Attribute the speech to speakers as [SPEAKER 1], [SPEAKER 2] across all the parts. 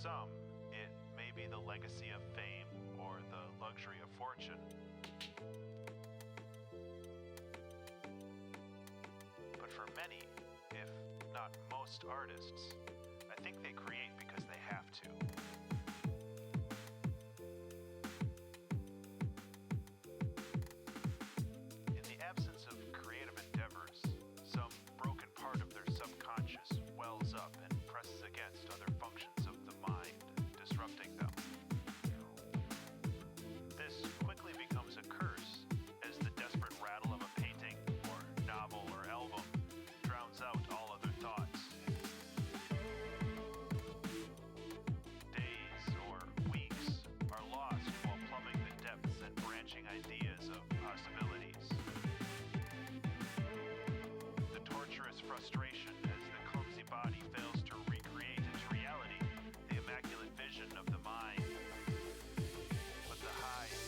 [SPEAKER 1] some, it may be the legacy of fame or the luxury of fortune. But for many, if not most artists, I think they create because they have to. In the absence of creative endeavors, some broken part of their subconscious wells up and presses against other functions of the mind, disrupting them. This quickly becomes a curse as the desperate rattle of a painting or novel or album drowns out all other thoughts. Days or weeks are lost while plumbing the depths and branching ideas of possibilities. The torturous frustration as the clumsy body fails to recreate into reality the immaculate vision of the mind. But the highs,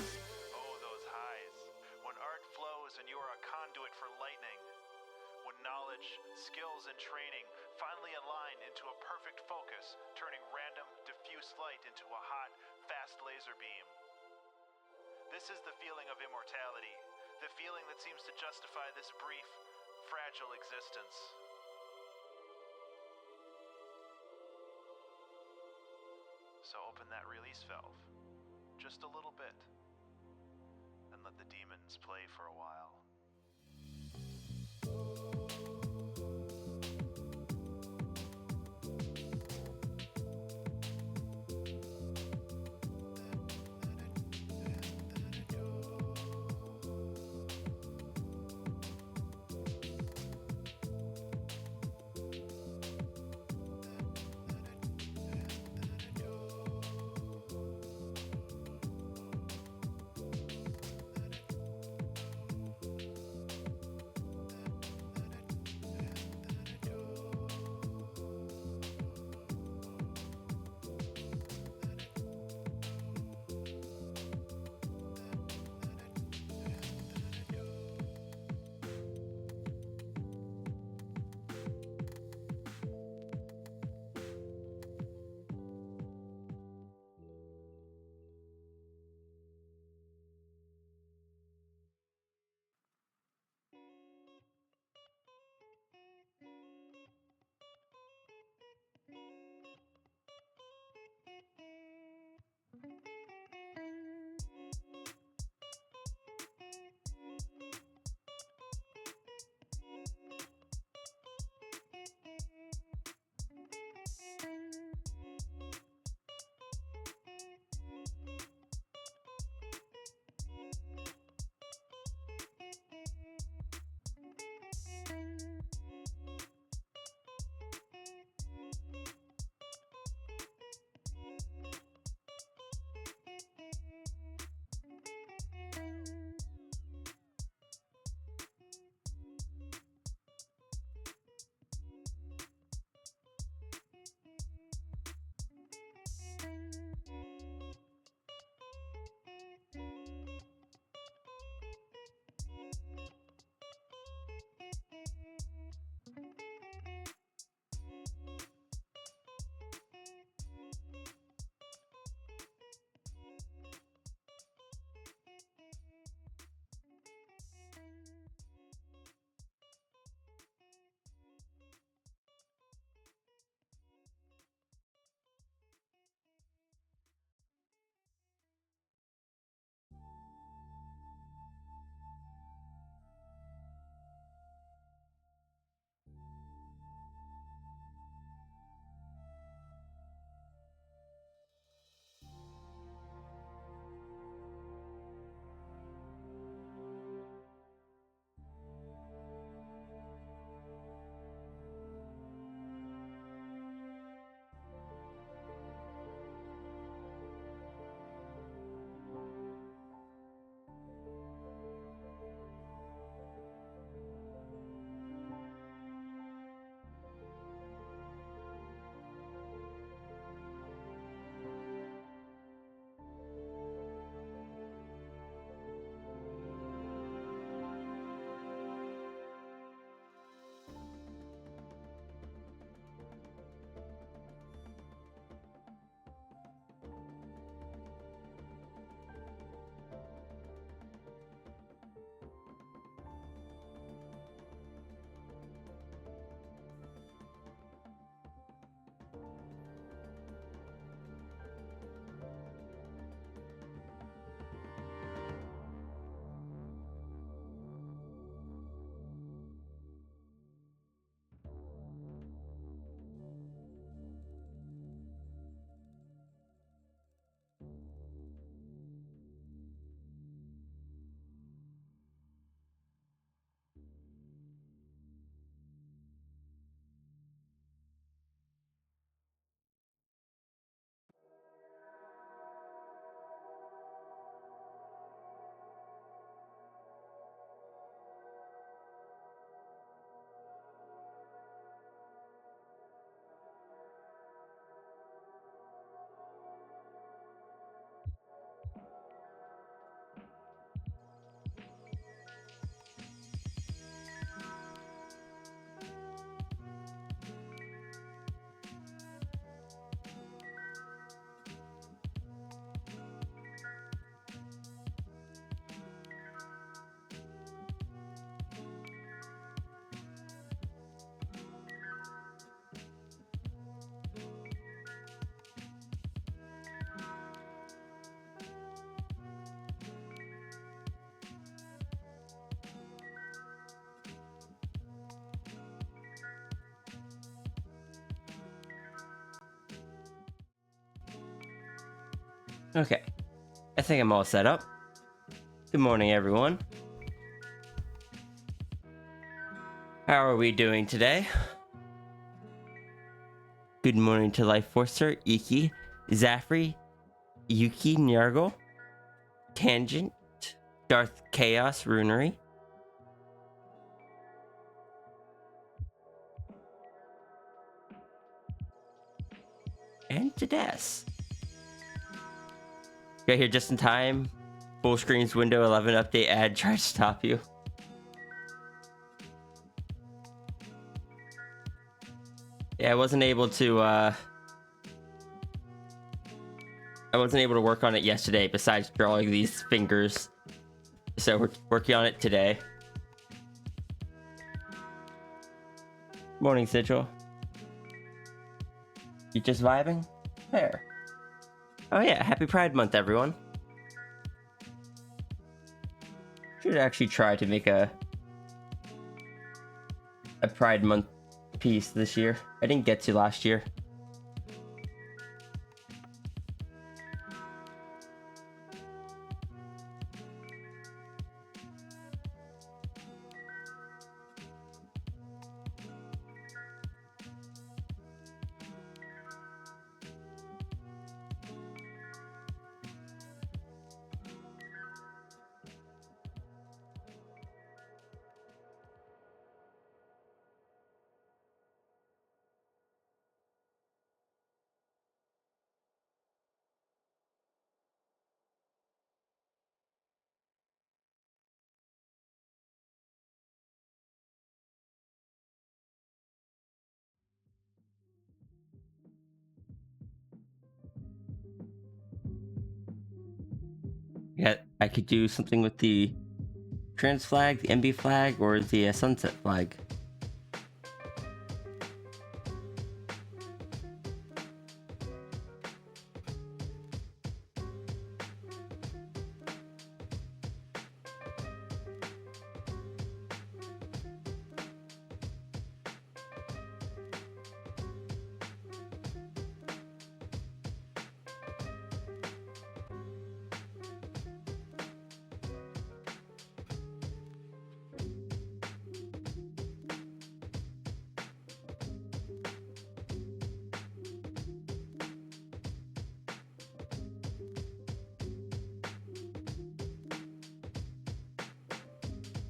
[SPEAKER 1] oh those highs, when art flows and you are a conduit for lightning, when knowledge, skills, and training finally align into a perfect focus, turning random, diffuse light into a hot, fast laser beam. This is the feeling of immortality, the feeling that seems to justify this brief, fragile existence. So open that release valve, just a little bit, and let the demons play for a while.
[SPEAKER 2] Okay, I think I'm all set up. Good morning, everyone. How are we doing today? Good morning to Life Forcer, Iki, Zafri, Yuki, Nyargle, Tangent, Darth Chaos, Runery. And to Des. Got here just in time. Full screens window 11 update ad tried to stop you. Yeah, I wasn't able to work on it yesterday besides drawing these fingers. So we're working on it today. Morning, Sigil. You just vibing? Fair. Oh yeah, happy Pride Month, everyone. Should actually try to make a Pride Month piece this year. I didn't get to last year. Yeah, I could do something with the trans flag, the MB flag, or the sunset flag.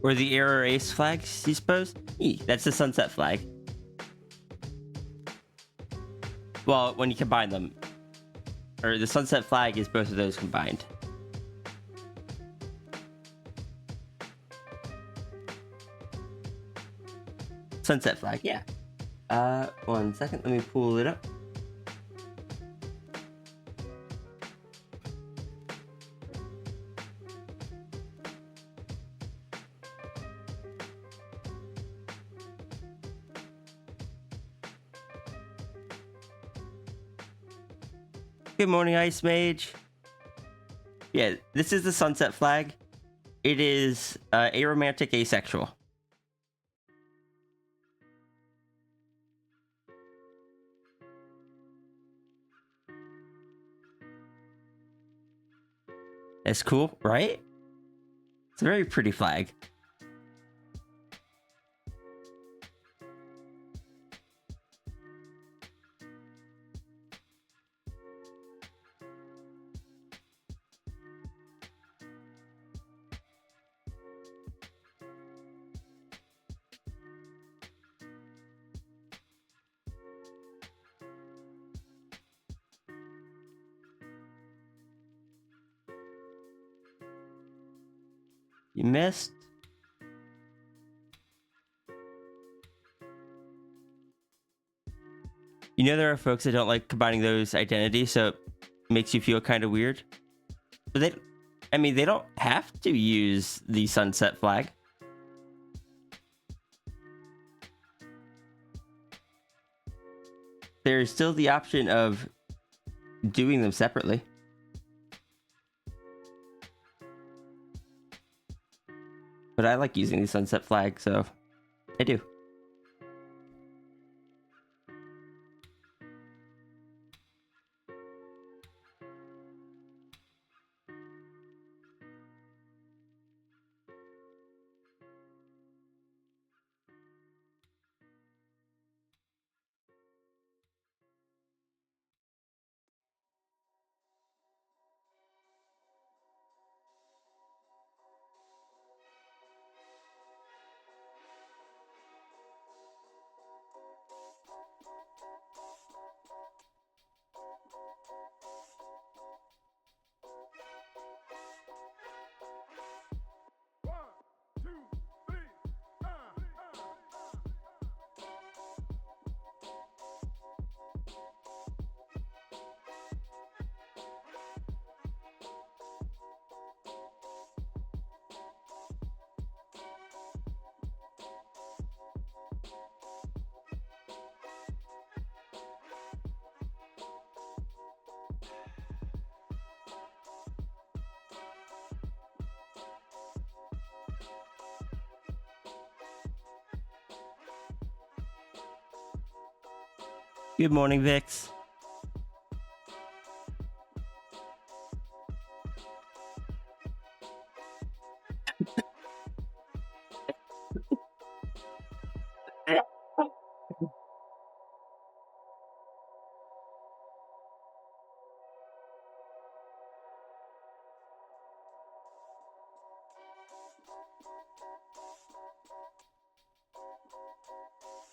[SPEAKER 2] Or the error ace flag, you suppose? That's the sunset flag. Well, when you combine them. Or the sunset flag is both of those combined. Sunset flag, yeah. 1 second, let me pull it up. Good morning, Ice Mage. Yeah, this is the sunset flag. It is aromantic asexual. That's cool, right? It's a very pretty flag. You missed. You know there are folks that don't like combining those identities, so it makes you feel kind of weird. But they don't have to use the sunset flag. There's still the option of doing them separately. But I like using the sunset flag, so I do. Good morning, Vix.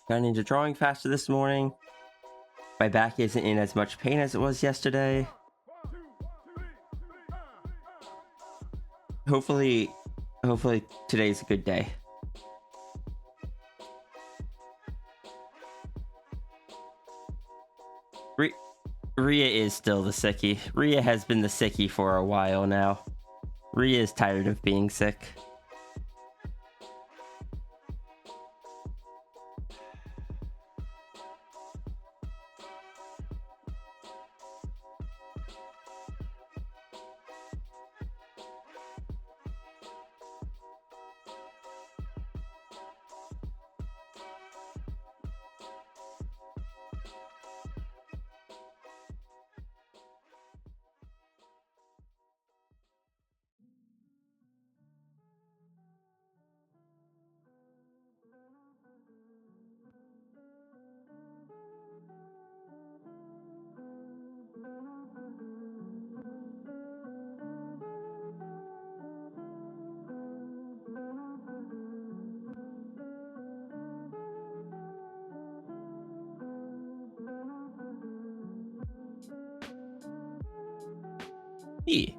[SPEAKER 2] Got into drawing faster this morning. My back isn't in as much pain as it was yesterday. Hopefully today's a good day. Rhea is still the sickie. Rhea has been the sickie for a while now. Rhea is tired of being sick.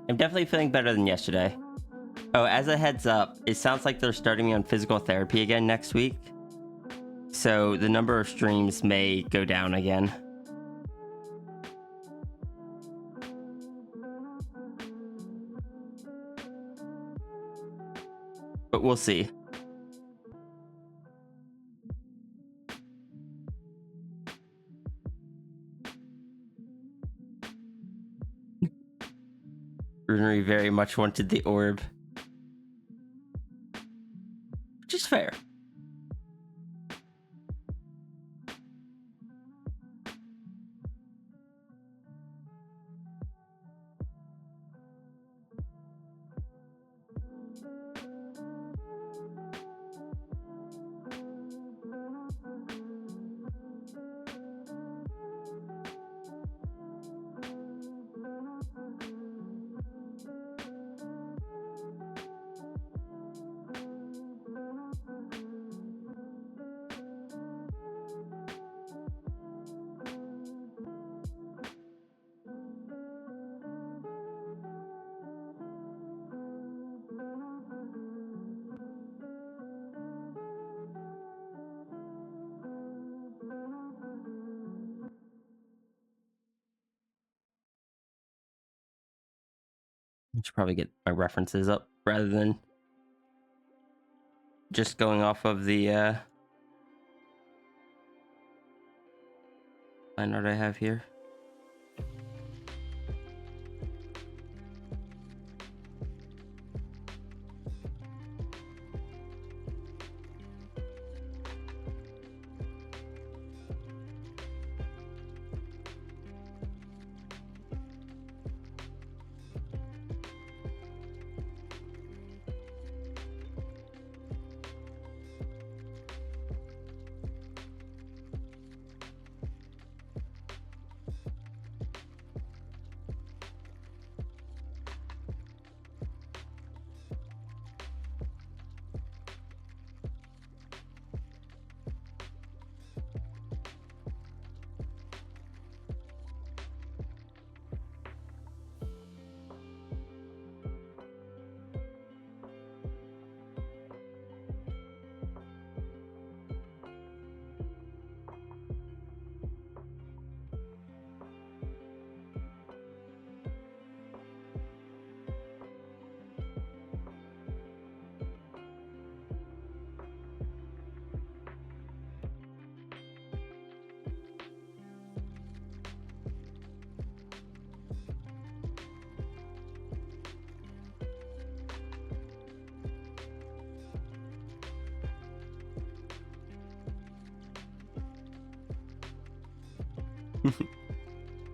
[SPEAKER 2] I'm definitely feeling better than yesterday. Oh, as a heads up, it sounds like they're starting me on physical therapy again next week. So the number of streams may go down again. But we'll see. Brunery very much wanted the orb. Which is fair. I should probably get my references up rather than just going off of the line art I have here.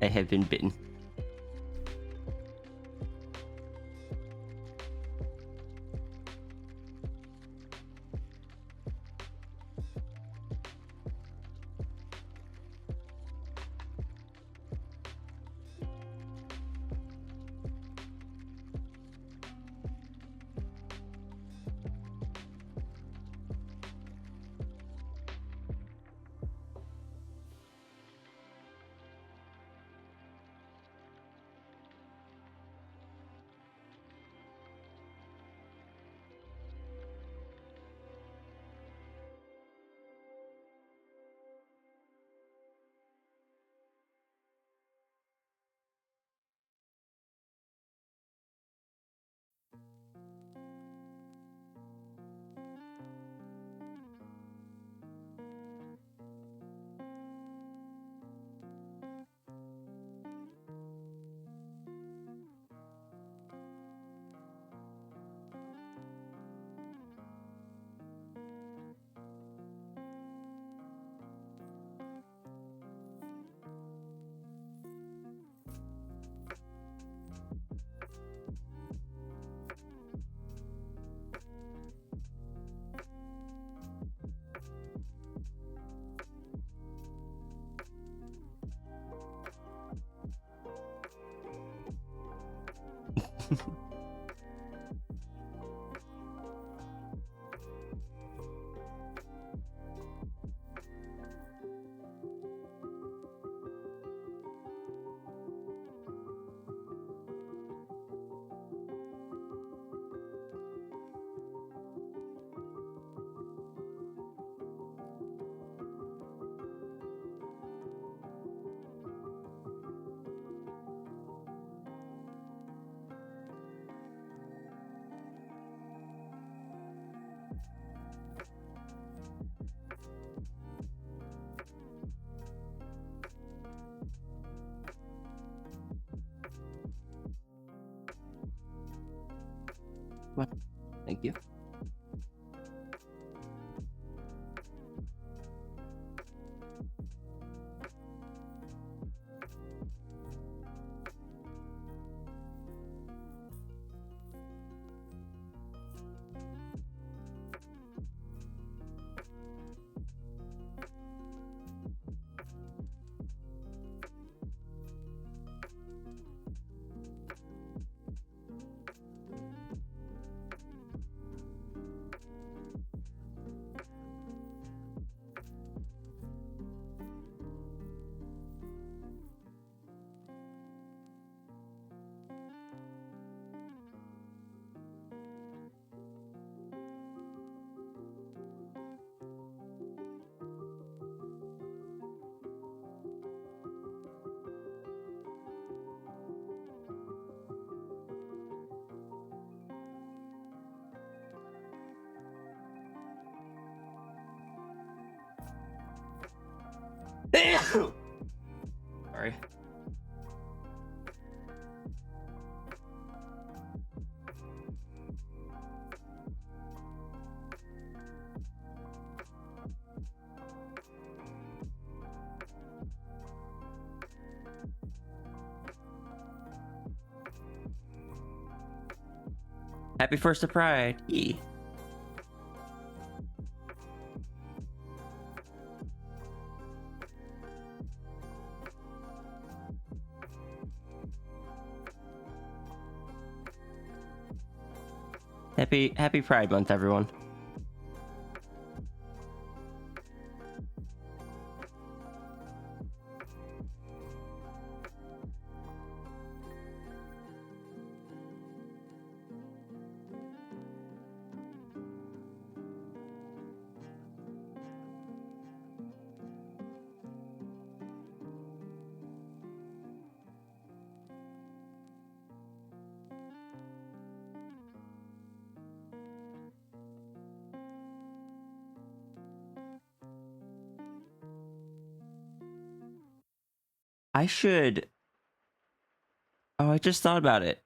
[SPEAKER 2] I have been bitten. Well, thank you. Sorry. Happy 1st of Pride. Yee. Happy Pride Month, everyone. I should. Oh, I just thought about it.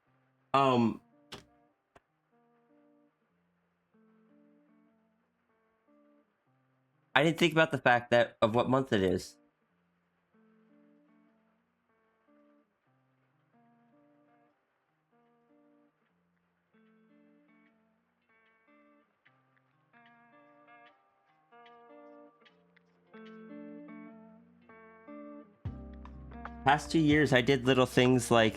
[SPEAKER 2] I didn't think about the fact that of what month it is. Past 2 years, I did little things like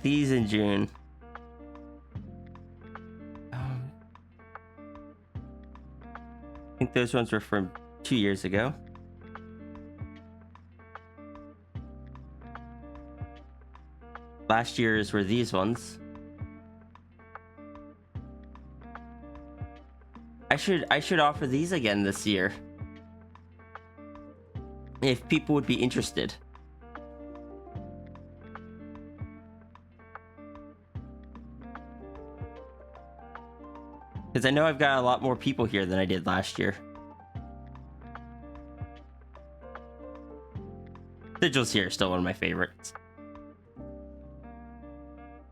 [SPEAKER 2] these in June. I think those ones were from 2 years ago. Last year's were these ones. I should offer these again this year. If people would be interested. Because I know I've got a lot more people here than I did last year. Sigils here is still one of my favorites.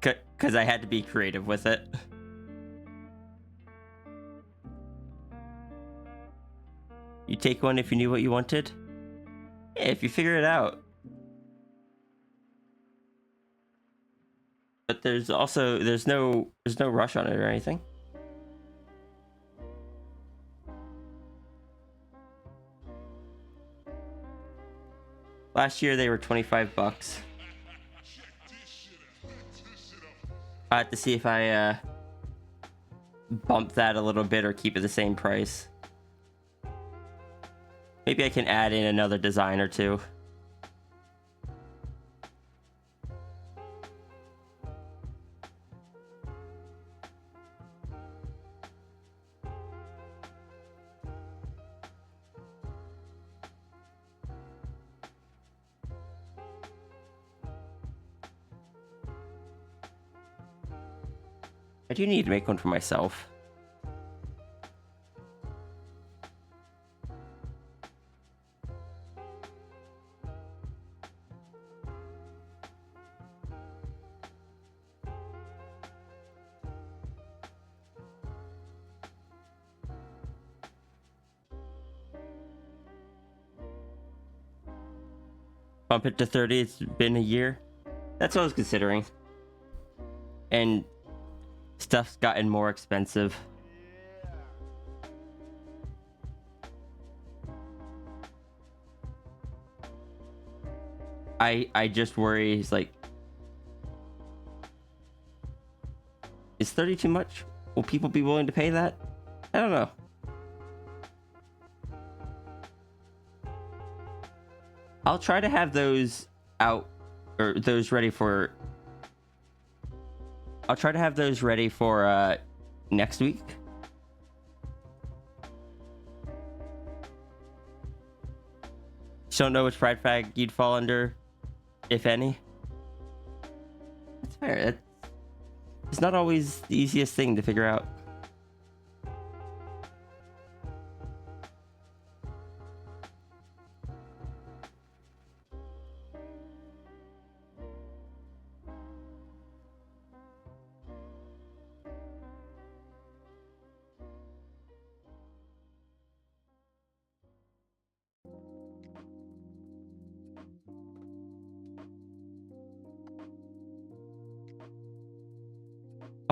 [SPEAKER 2] Because I had to be creative with it. You take one if you knew what you wanted? Yeah, if you figure it out. But there's no rush on it or anything. Last year they were $25. I have to see if I bump that a little bit or keep it the same price. Maybe I can add in another design or two. I do need to make one for myself. Bump it to 30, it's been a year. That's what I was considering. And stuff's gotten more expensive. I just worry, he's like, is 30 too much? Will people be willing to pay that? I don't know. I'll try to have those out, or those ready for... I'll try to have those ready for next week. Just don't know which pride flag you'd fall under, if any. That's fair. It's not always the easiest thing to figure out.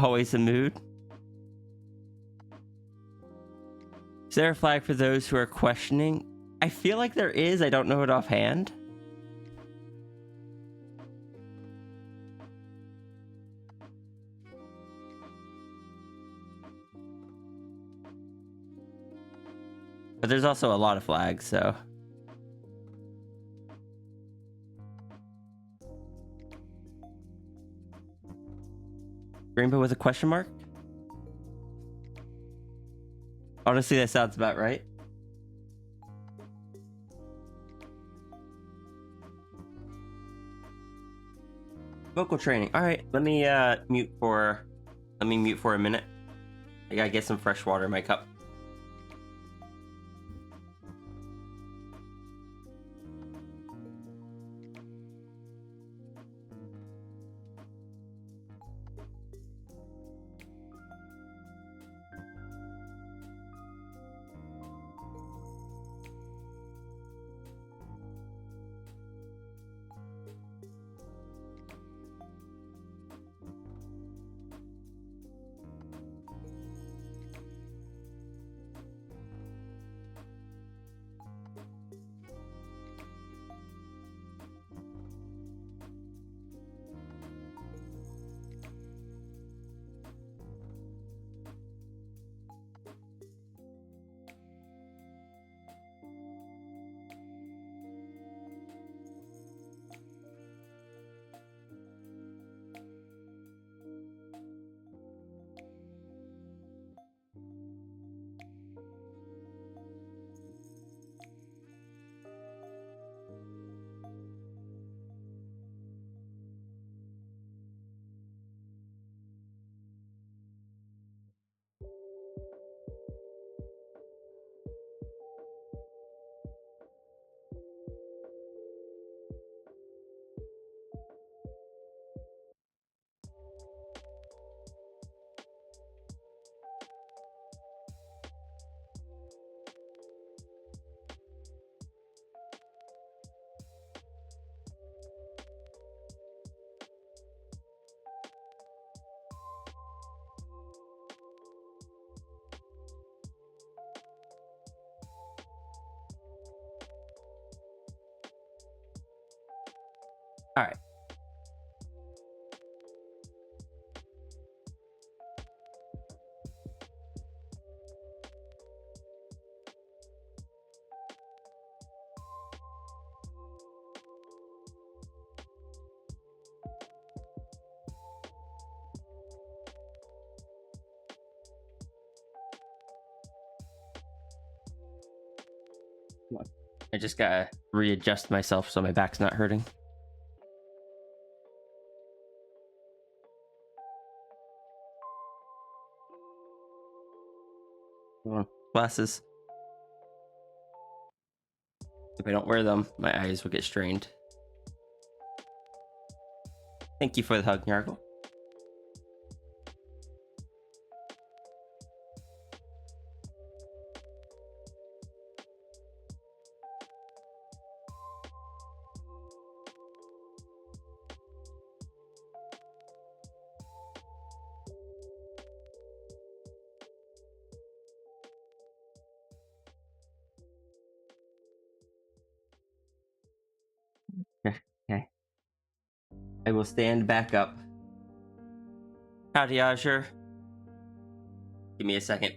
[SPEAKER 2] Always a mood. Is there a flag for those who are questioning? I feel like there is. I don't know it offhand. But there's also a lot of flags, so... Rainbow with a question mark? Honestly, that sounds about right. Vocal training. All right, let me mute for a minute. I gotta get some fresh water in my cup. All right. I just gotta readjust myself so my back's not hurting. Glasses. If I don't wear them, my eyes will get strained. Thank you for the hug, Nargle. Okay. I will stand back up. Howdy, Azure. Give me a second.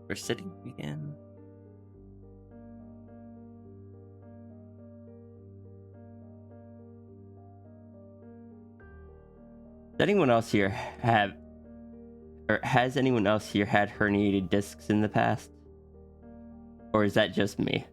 [SPEAKER 2] We're sitting again. Does anyone else here have, or has anyone else here had herniated discs in the past? Or is that just me?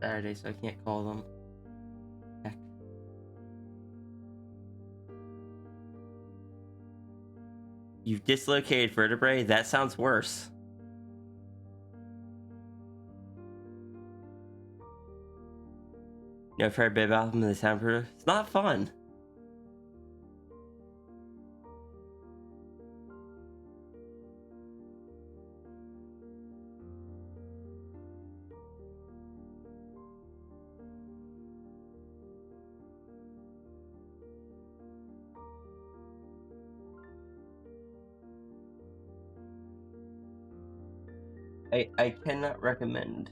[SPEAKER 2] Saturday, so I can't call them. Heck. You've dislocated vertebrae? That sounds worse. No fair bib album in the soundproof. It's not fun. I cannot recommend.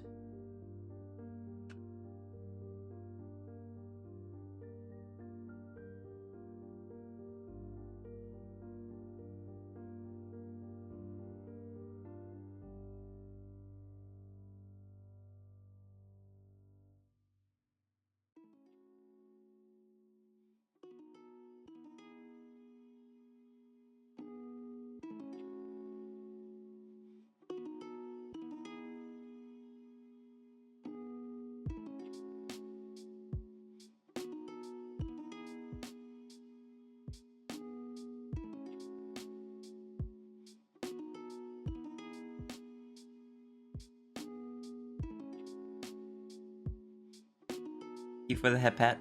[SPEAKER 2] You for the head pat.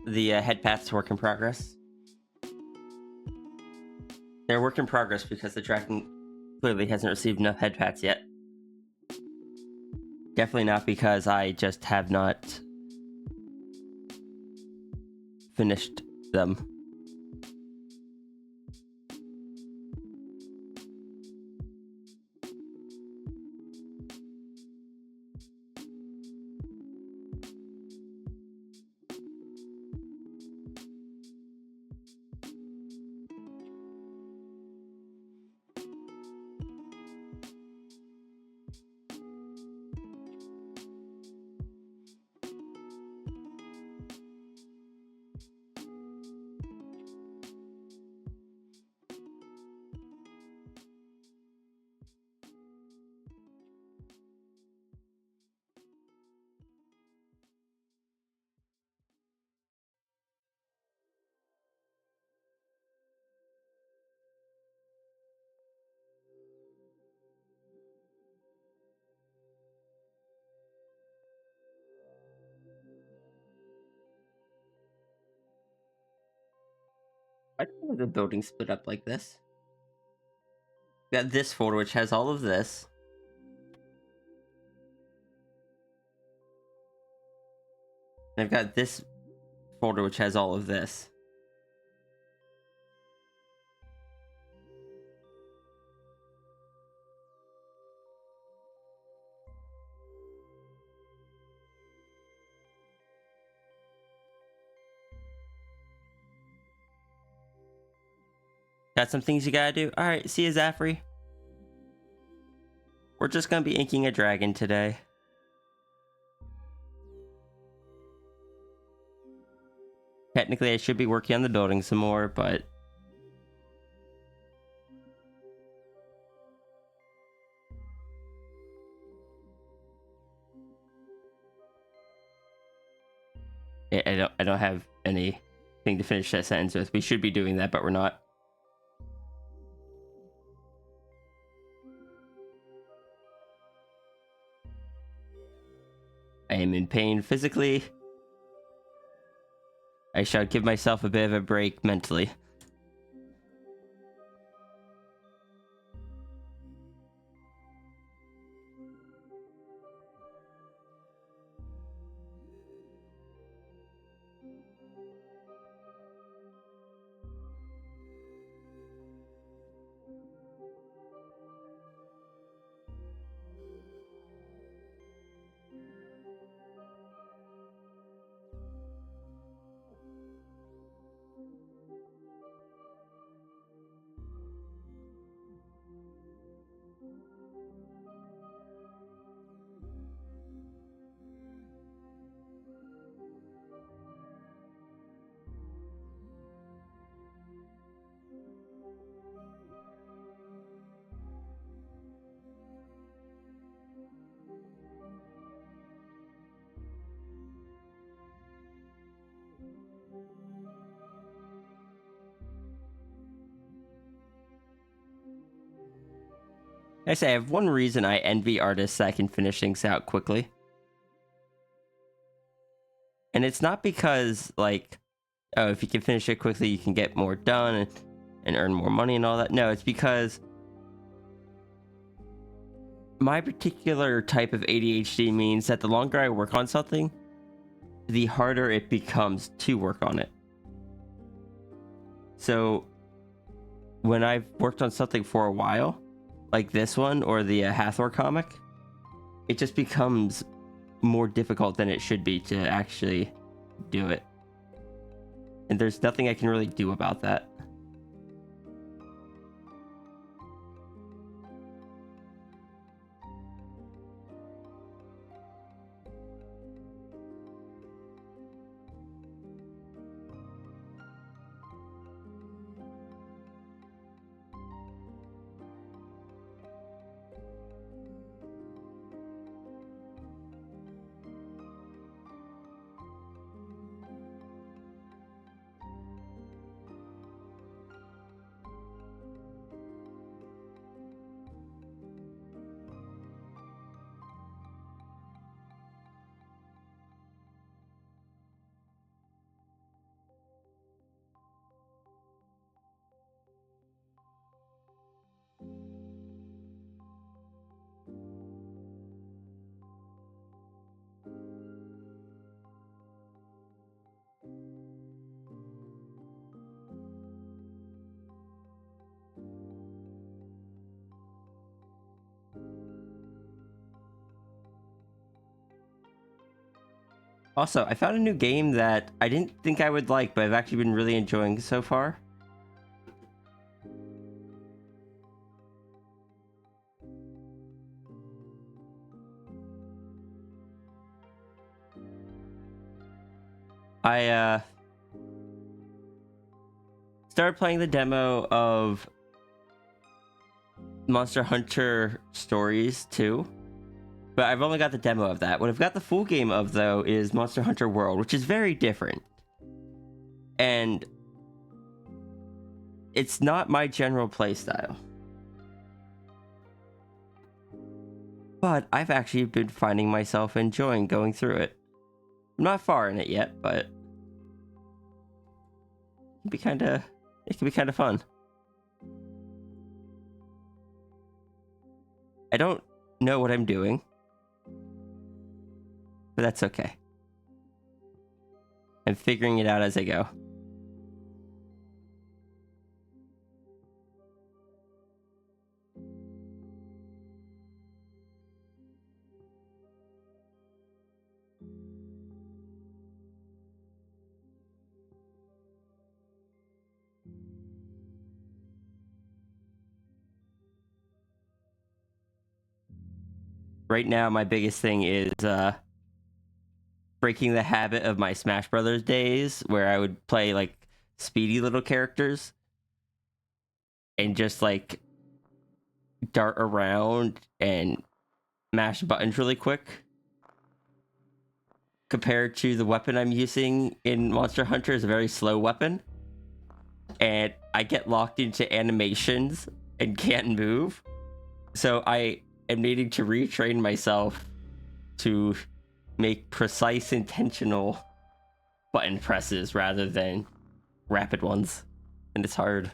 [SPEAKER 2] The head pat's work in progress. They're a work in progress because the dragon clearly hasn't received enough head pats yet. Definitely not because I just have not finished them. Why do the building split up like this? Got this folder which has all of this. And I've got this folder which has all of this. Got some things you gotta do? Alright, see you, Zaffrey. We're just gonna be inking a dragon today. Technically, I should be working on the building some more, but... I don't have anything to finish that sentence with. We should be doing that, but we're not. I am in pain physically. I shall give myself a bit of a break mentally. I say I have one reason I envy artists that can finish things out quickly. And it's not because, like, oh, if you can finish it quickly, you can get more done and earn more money and all that. No, it's because my particular type of ADHD means that the longer I work on something, the harder it becomes to work on it. So when I've worked on something for a while, like this one or the Hathor comic, it just becomes more difficult than it should be to actually do it. And there's nothing I can really do about that. Also, I found a new game that I didn't think I would like, but I've actually been really enjoying so far. I started playing the demo of Monster Hunter Stories 2, but I've only got the demo of that. What I've got the full game of, though, is Monster Hunter World, which is very different. And it's not my general playstyle. But I've actually been finding myself enjoying going through it. I'm not far in it yet, but it can be kind of fun. I don't know what I'm doing, but that's okay. I'm figuring it out as I go. Right now, my biggest thing is breaking the habit of my Smash Brothers days, where I would play like speedy little characters and just like dart around and mash buttons really quick, compared to the weapon I'm using in Monster Hunter is a very slow weapon, and I get locked into animations and can't move. So I am needing to retrain myself to make precise, intentional button presses rather than rapid ones, and it's hard.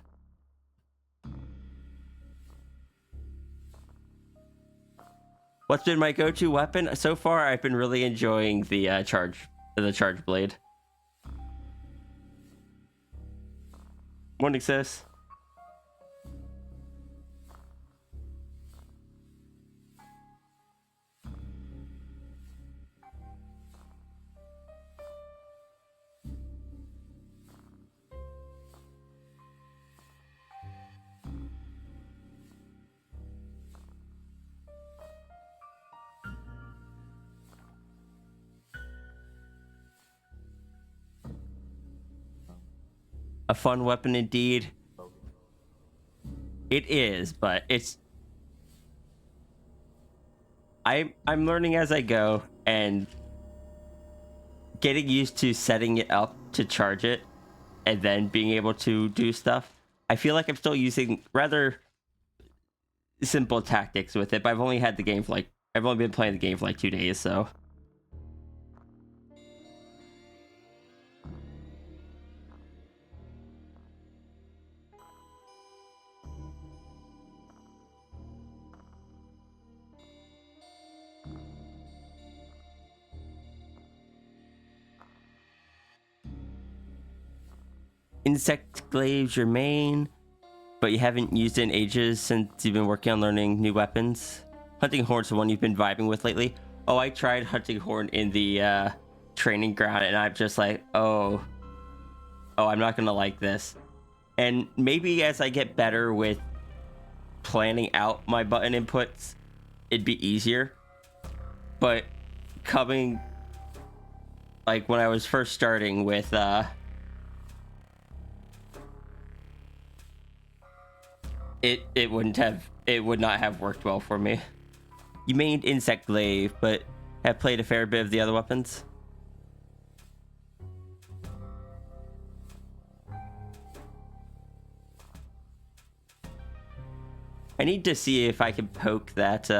[SPEAKER 2] What's been my go-to weapon so far? I've been really enjoying the charge blade. Morning, sis. A fun weapon indeed. It is, but I'm learning as I go and getting used to setting it up to charge it and then being able to do stuff. I feel like I'm still using rather simple tactics with it, but I've only been playing the game for like 2 days, so. Insect glaive's your main, but you haven't used it in ages since you've been working on learning new weapons. Hunting horn's the one you've been vibing with lately. Oh, I tried hunting horn in the training ground, and I'm just like, oh, I'm not gonna like this. And maybe as I get better with planning out my button inputs, it'd be easier. But coming, like when I was first starting with it would not have worked well for me. You mained insect glaive, but have played a fair bit of the other weapons. I need to see if I can poke that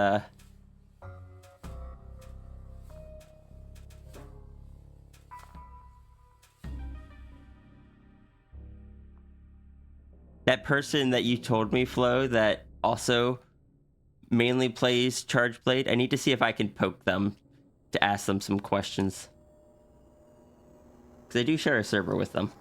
[SPEAKER 2] that person that you told me, Flo, that also mainly plays Charge Blade. I need to see if I can poke them to ask them some questions, because I do share a server with them.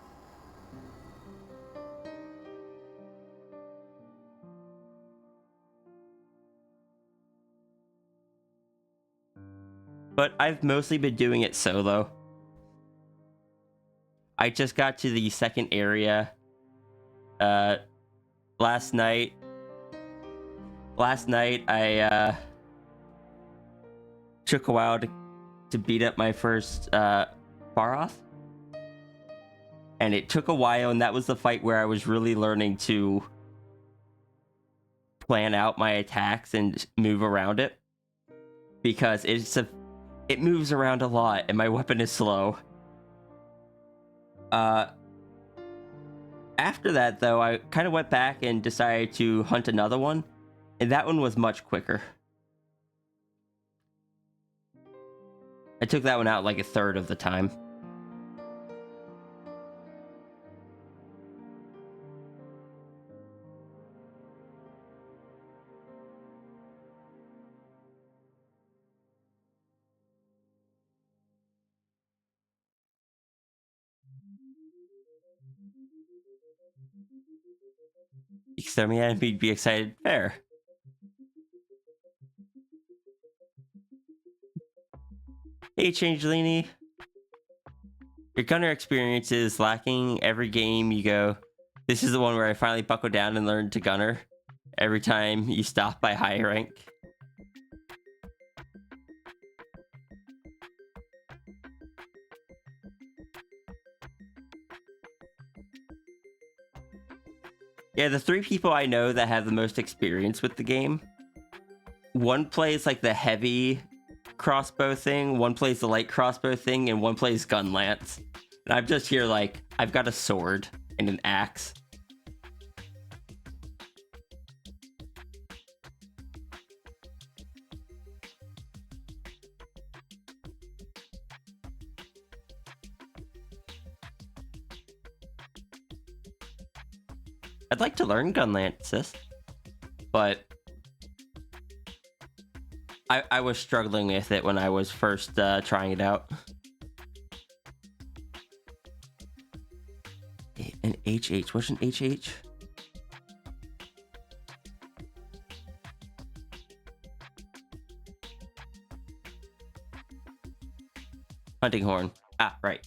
[SPEAKER 2] But I've mostly been doing it solo. I just got to the second area last night. I took a while to beat up my first Faroth. And it took a while, and that was the fight where I was really learning to plan out my attacks and move around it. Because it moves around a lot, and my weapon is slow. After that, though, I kind of went back and decided to hunt another one, and that one was much quicker. I took that one out like a third of the time. Exterminate and be excited. Fair. Hey, Changelini. Your gunner experience is lacking. Every game you go, this is the one where I finally buckled down and learned to gunner. Every time you stop by high rank. Yeah, the 3 people I know that have the most experience with the game, one plays like the heavy crossbow thing, one plays the light crossbow thing, and one plays gun lance. And I'm just here like, I've got a sword and an axe. I'd like to learn gun lance, but I was struggling with it when I was first trying it out. An HH. What's an HH? Hunting horn. Ah, right.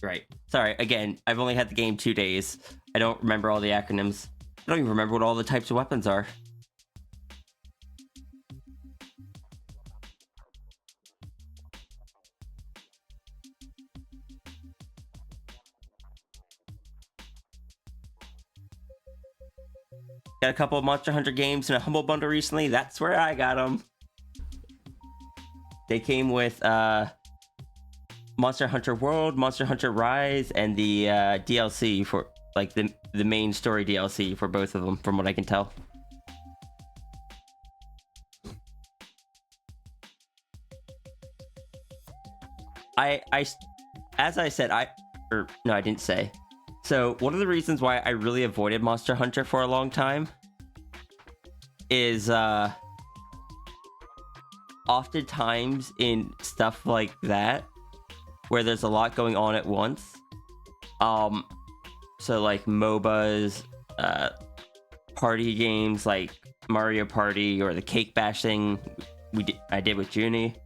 [SPEAKER 2] Sorry, again, I've only had the game 2 days. I don't remember all the acronyms. I don't even remember what all the types of weapons are. Got a couple of Monster Hunter games in a Humble Bundle recently. That's where I got them. They came with Monster Hunter World, Monster Hunter Rise, and the DLC for like the main story DLC for both of them, from what I can tell. As I said, I didn't say. So one of the reasons why I really avoided Monster Hunter for a long time is oftentimes in stuff like that where there's a lot going on at once. So like MOBAs, party games like Mario Party or the Cake Bash thing I did with Junie.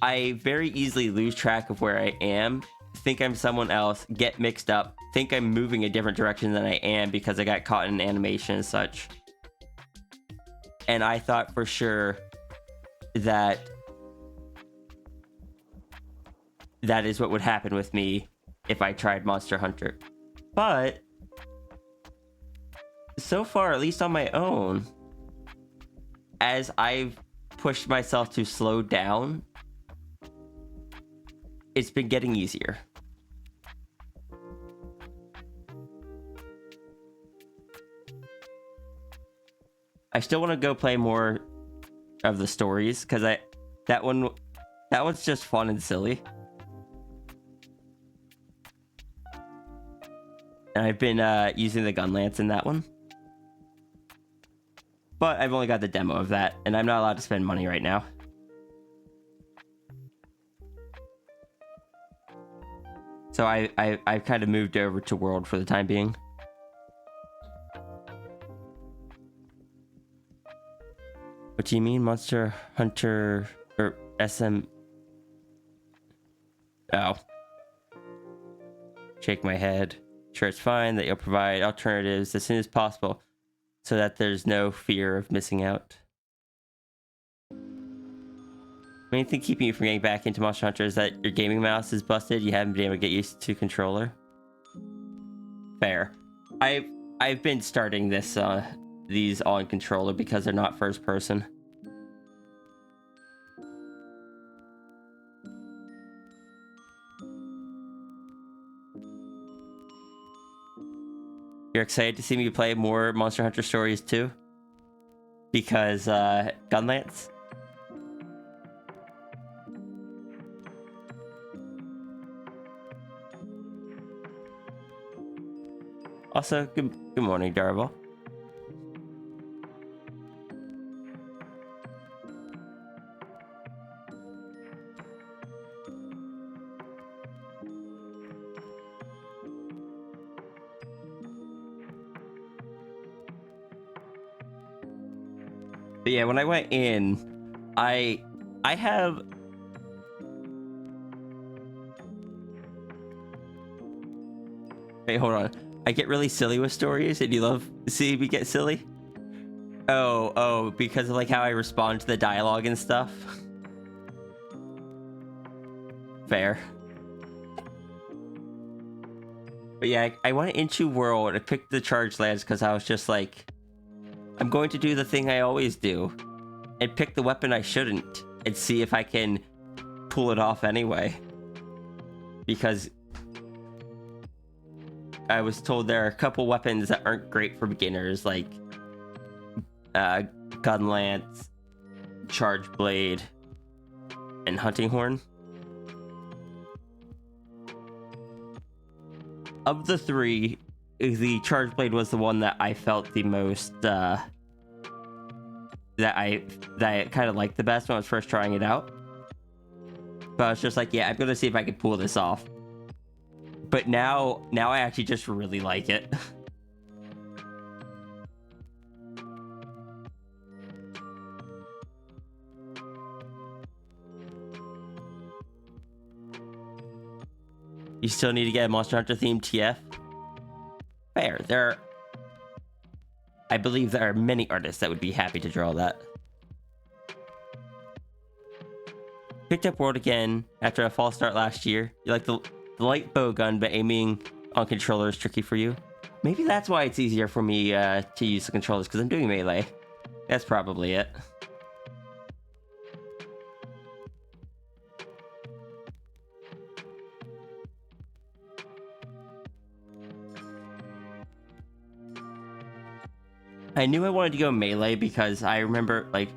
[SPEAKER 2] I very easily lose track of where I am, think I'm someone else, get mixed up, think I'm moving a different direction than I am because I got caught in animation and such. And I thought for sure that is what would happen with me if I tried Monster Hunter. But so far, at least on my own, as I've pushed myself to slow down, it's been getting easier. I still want to go play more of the stories because that one's just fun and silly. And I've been using the gun lance in that one. But I've only got the demo of that, and I'm not allowed to spend money right now. So I've kind of moved over to World for the time being. What do you mean, Monster Hunter or SM? Oh. shake my head. Sure, it's fine that you'll provide alternatives as soon as possible so that there's no fear of missing out. Main thing keeping you from getting back into Monster Hunter is that your gaming mouse is busted. You haven't been able to get used to controller. Fair. I've been starting these all in controller because they're not first person. You're excited to see me play more Monster Hunter Stories too? Because Gunlance? Also, good morning, Darvel. But yeah, when I went in, I have... Wait, hold on. I get really silly with stories, and you love to see me get silly? Oh, because of like how I respond to the dialogue and stuff? Fair. But yeah, I went into World, I picked the Charged Lance because I was just like, I'm going to do the thing I always do, and pick the weapon I shouldn't, and see if I can pull it off anyway. Because I was told there are a couple weapons that aren't great for beginners, like Gun Lance, Charge Blade, and Hunting Horn. Of the three, the Charge Blade was the one that I felt the most, that I kind of liked the best when I was first trying it out. But I was just like, yeah, I'm gonna see if I can pull this off. But now I actually just really like it. You still need to get a Monster Hunter themed TF? Fair. I believe there are many artists that would be happy to draw that. Picked up World again after a false start last year. You like the light bow gun, but aiming on controller is tricky for you. Maybe that's why it's easier for me to use the controllers, because I'm doing melee. That's probably it. I knew I wanted to go melee because I remember, like,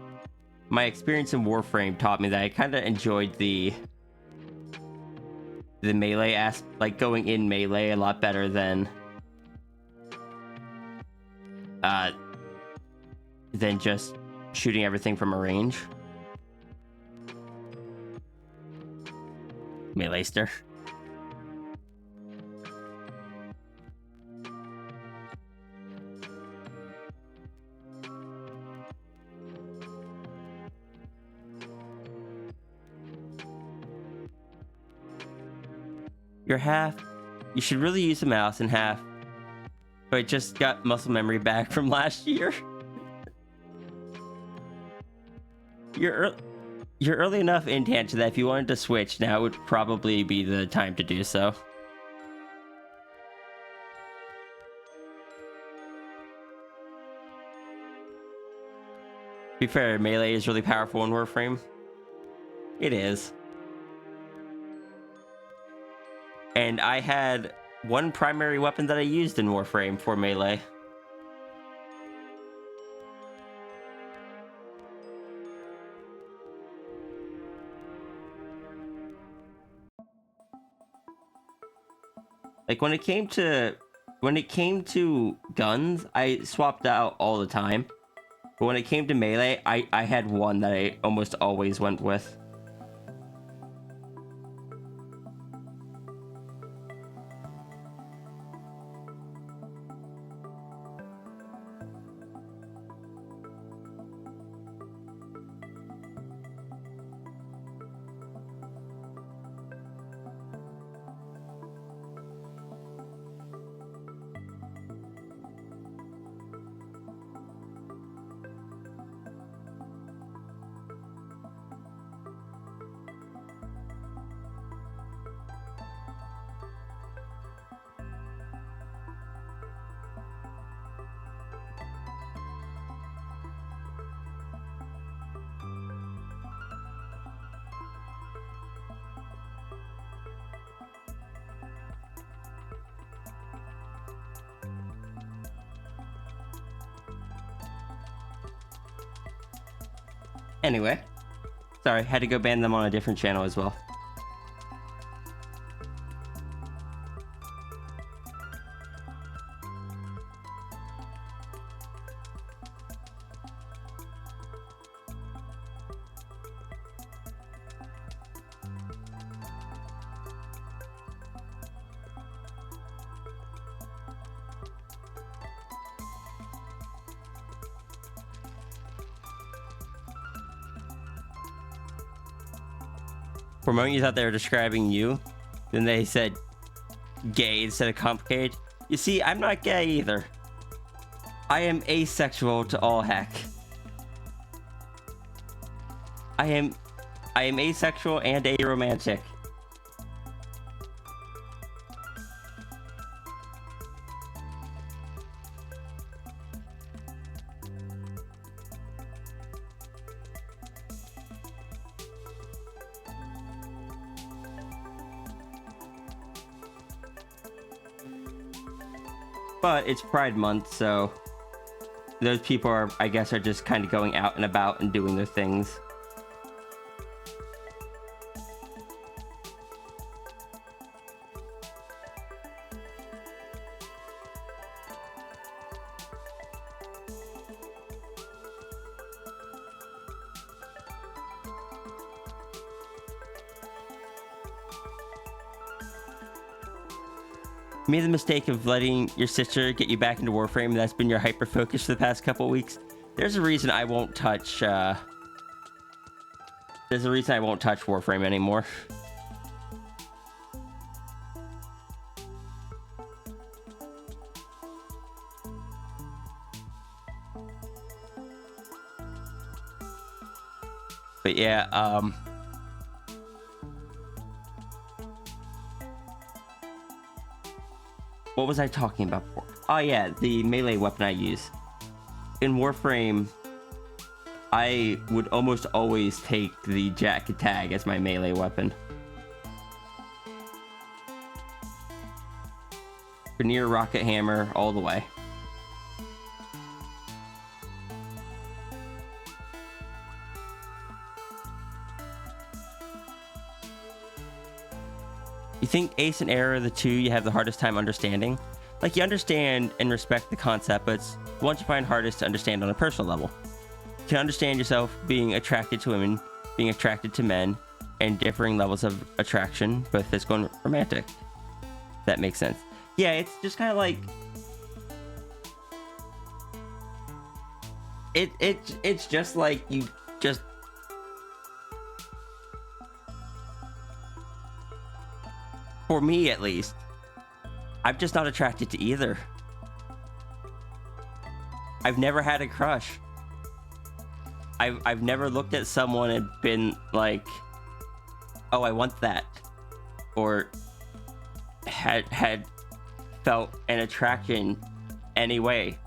[SPEAKER 2] my experience in Warframe taught me that I kind of enjoyed the melee aspect, like going in melee a lot better than just shooting everything from a range. Melee-ster. You're half. You should really use the mouse in half. But I just got muscle memory back from last year. You're early enough in tangent that if you wanted to switch, now would probably be the time to do so. To be fair, melee is really powerful in Warframe. It is. And I had one primary weapon that I used in Warframe for melee. Like when it came to guns, I swapped out all the time. But when it came to melee, I had one that I almost always went with. Anyway, sorry, had to go ban them on a different channel as well. For a moment you thought they were describing you, then they said gay instead of complicated. You see, I'm not gay either. I am asexual to all heck. I am asexual and aromantic. But it's Pride Month, so those people are, I guess, are just kind of going out and about and doing their things. You made the mistake of letting your sister get you back into Warframe. That's been your hyper focus for the past couple weeks. There's a reason I won't touch. There's a reason I won't touch Warframe anymore. But yeah, what was I talking about before? Oh yeah, the melee weapon I use. In Warframe, I would almost always take the Jack and Tag as my melee weapon. Veneer Rocket Hammer all the way. You think Ace and Error are the two you have the hardest time understanding? Like, you understand and respect the concept, but it's the ones you find hardest to understand on a personal level. You can understand yourself being attracted to women, being attracted to men, and differing levels of attraction, both physical and romantic. That makes sense. Yeah, it's just kind of like... It's just like you just... For me, at least, I'm just not attracted to either. I've never had a crush. I've never looked at someone and been like, oh, I want that. Or had felt an attraction anyway.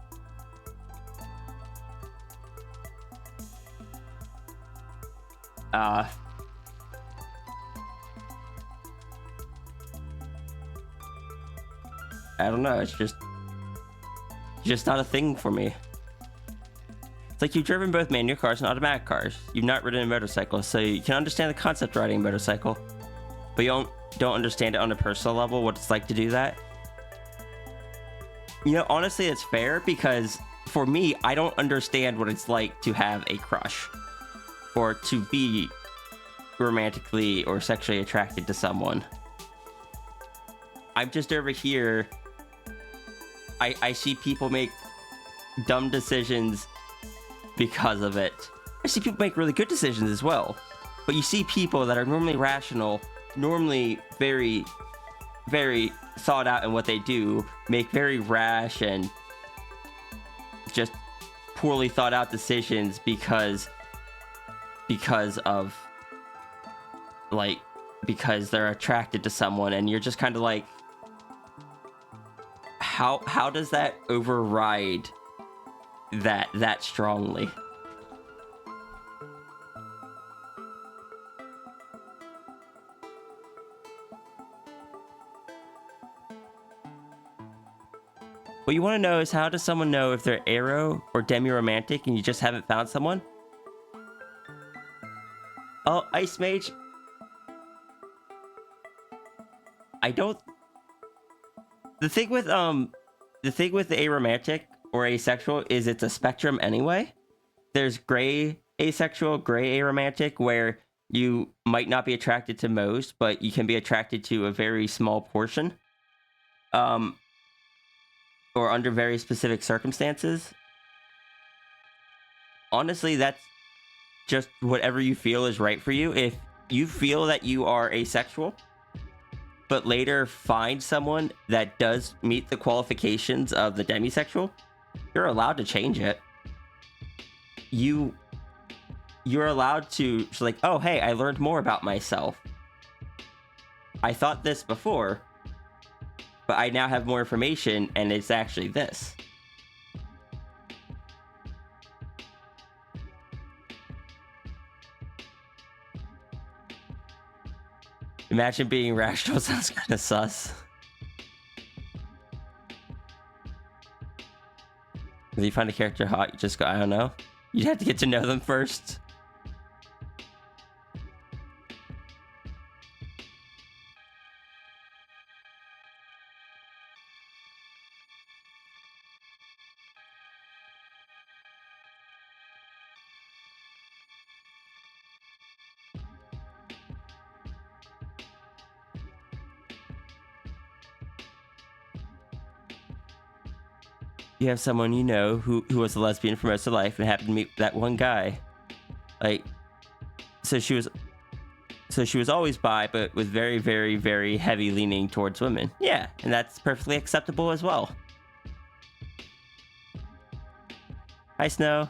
[SPEAKER 2] I don't know, it's just not a thing for me. It's like, you've driven both manual cars and automatic cars. You've not ridden a motorcycle, so you can understand the concept of riding a motorcycle, but you don't understand it on a personal level, what it's like to do that. You know, honestly, it's fair, because for me, I don't understand what it's like to have a crush or to be romantically or sexually attracted to someone. I'm just over here. I see people make dumb decisions because of it. I see people make really good decisions as well. But you see people that are normally rational, normally very, very thought out in what they do, make very rash and just poorly thought out decisions because they're attracted to someone, and you're just kind of like, how does that override that strongly? What you want to know is, how does someone know if they're aro or demi-romantic and you just haven't found someone? Oh, Ice Mage. I don't. The thing with aromantic or asexual is it's a spectrum anyway. There's gray asexual, gray aromantic, where you might not be attracted to most, but you can be attracted to a very small portion. Or under very specific circumstances. Honestly, that's just whatever you feel is right for you. If you feel that you are asexual, but later find someone that does meet the qualifications of the demisexual, you're allowed to change it. You're allowed to, like, oh, hey, I learned more about myself. I thought this before, but I now have more information, and it's actually this. Imagine being rational sounds kind of sus. If you find a character hot, you just go, I don't know. You'd have to get to know them first. You have someone you know who was a lesbian for most of life and happened to meet that one guy. Like, so she was always bi, but with very, very, very heavy leaning towards women. Yeah, and that's perfectly acceptable as well. Hi, Snow.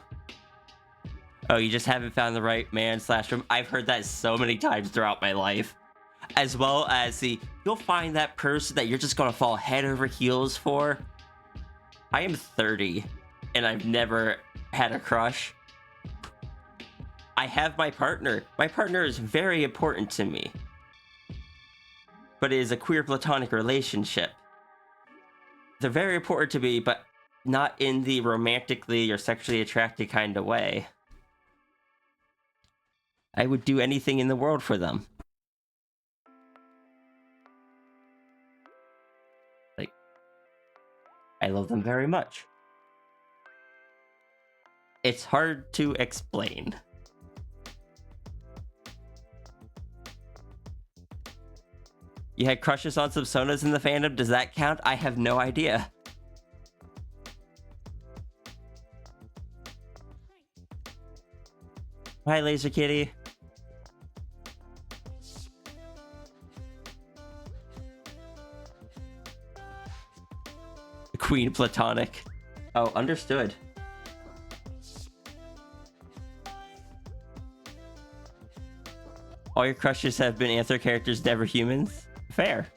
[SPEAKER 2] Oh, you just haven't found the right man / room. I've heard that so many times throughout my life. As well as you'll find that person that you're just gonna fall head over heels for. I am 30, and I've never had a crush. I have my partner. My partner is very important to me. But it is a queer platonic relationship. They're very important to me, but not in the romantically or sexually attracted kind of way. I would do anything in the world for them. Like, I love them very much. It's hard to explain. You had crushes on some Sonas in the fandom? Does that count? I have no idea. Hi, Laser Kitty. Queen Platonic. Oh, understood. All your crushes have been Anther characters, never humans? Fair.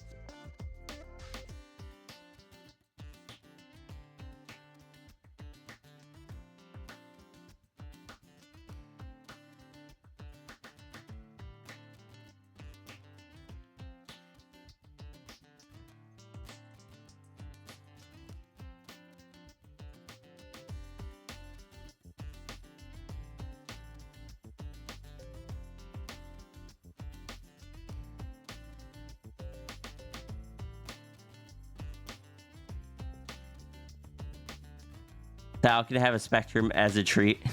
[SPEAKER 2] Sal can have a spectrum as a treat.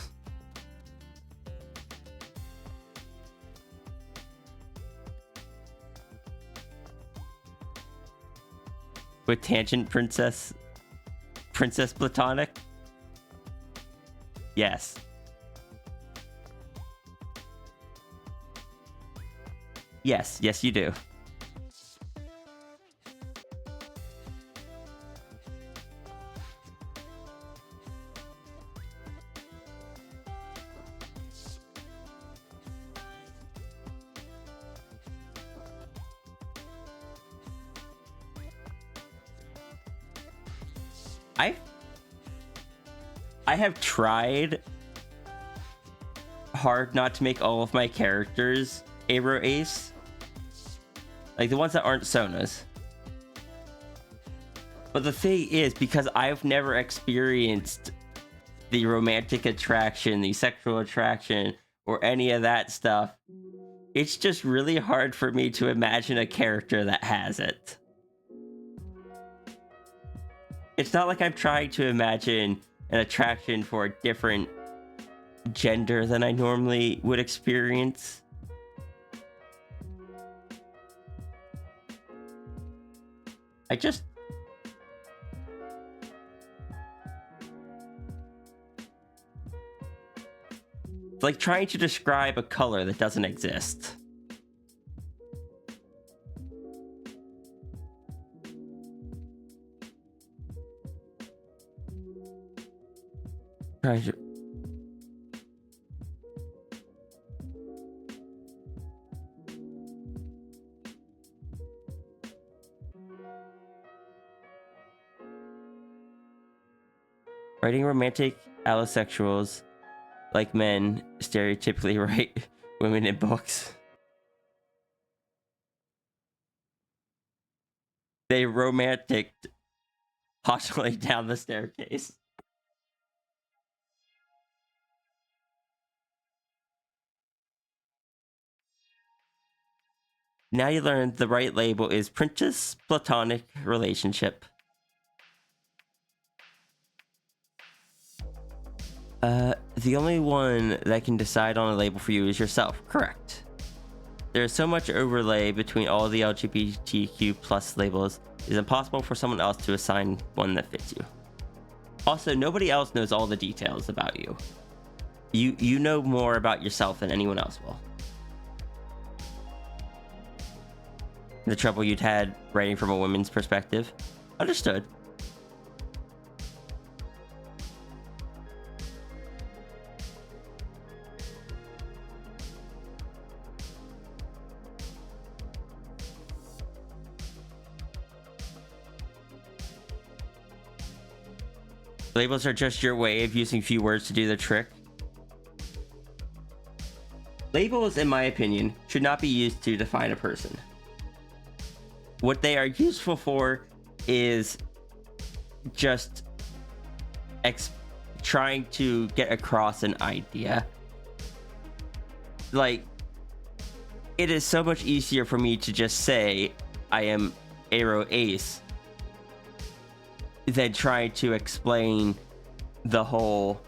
[SPEAKER 2] With Tangent Princess Platonic? Yes. Yes, yes you do. I have tried hard not to make all of my characters Aro Ace. Like the ones that aren't Sonas. But the thing is, because I've never experienced the romantic attraction, the sexual attraction, or any of that stuff, It's just really hard for me to imagine a character that has it. It's not like I'm trying to imagine an attraction for a different gender than I normally would experience. It's like trying to describe a color that doesn't exist. Trying to... Writing romantic allosexuals like men stereotypically write women in books. They romanticed postulating down the staircase. Now you learn the right label is Princess Platonic Relationship. The only one that can decide on a label for you is yourself. Correct. There's so much overlay between all the LGBTQ plus labels, it's impossible for someone else to assign one that fits you. Also, nobody else knows all the details about you. You know more about yourself than anyone else will. The trouble you'd had writing from a woman's perspective. Understood. Labels are just your way of using few words to do the trick. Labels, in my opinion, should not be used to define a person. What they are useful for is just trying to get across an idea. Like, it is so much easier for me to just say I am Aro Ace than trying to explain the whole,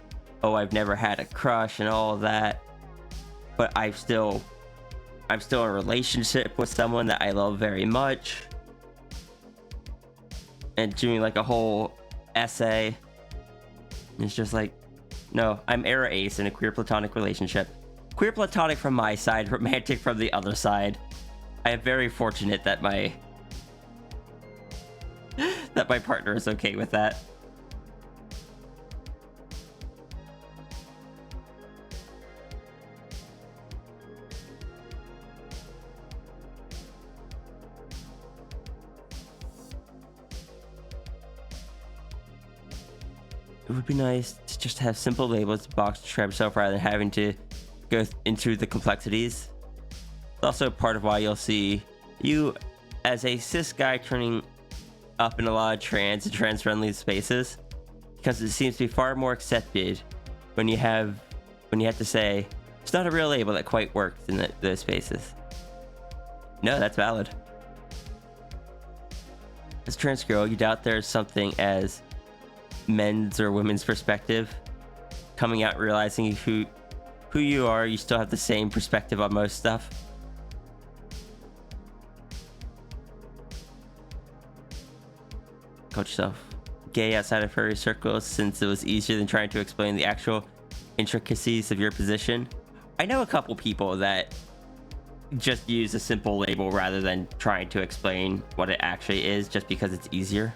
[SPEAKER 2] oh, I've never had a crush and all of that, but I'm still in a relationship with someone that I love very much, and doing like a whole essay. It's just like, no, I'm Aro Ace in a queer platonic relationship. Queer platonic from my side, romantic from the other side. I am very fortunate that my partner is okay with that. It would be nice to just have simple labels to box describe yourself rather than having to go into the complexities. It's also part of why you'll see you as a cis guy turning up in a lot of trans and trans-friendly spaces, because it seems to be far more accepted when you have to say it's not a real label that quite works in those spaces. No, that's valid. As a trans girl, you doubt there's something as men's or women's perspective. Coming out, realizing who you are, you still have the same perspective on most stuff. Call yourself gay outside of furry circles, since it was easier than trying to explain the actual intricacies of your position. I know a couple people that just use a simple label rather than trying to explain what it actually is, just because it's easier.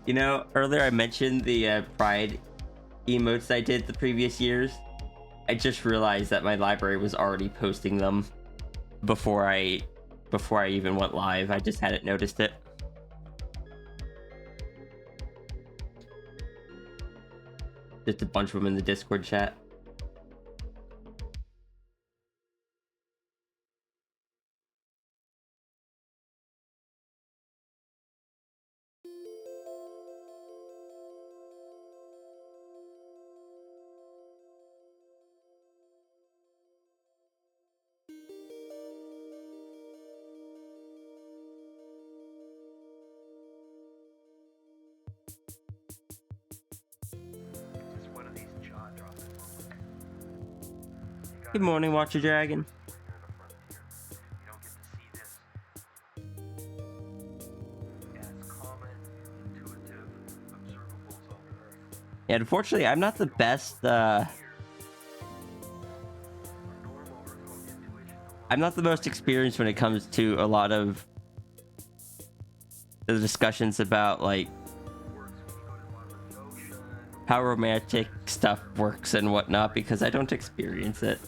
[SPEAKER 2] You know, earlier I mentioned the Pride emotes I did the previous years. I just realized that my library was already posting them before I even went live. I just hadn't noticed it. Just a bunch of them in the Discord chat. Good morning, Watcher Dragon. Yeah, unfortunately, I'm not the best. I'm not the most experienced when it comes to a lot of the discussions about like how romantic stuff works and whatnot, because I don't experience it.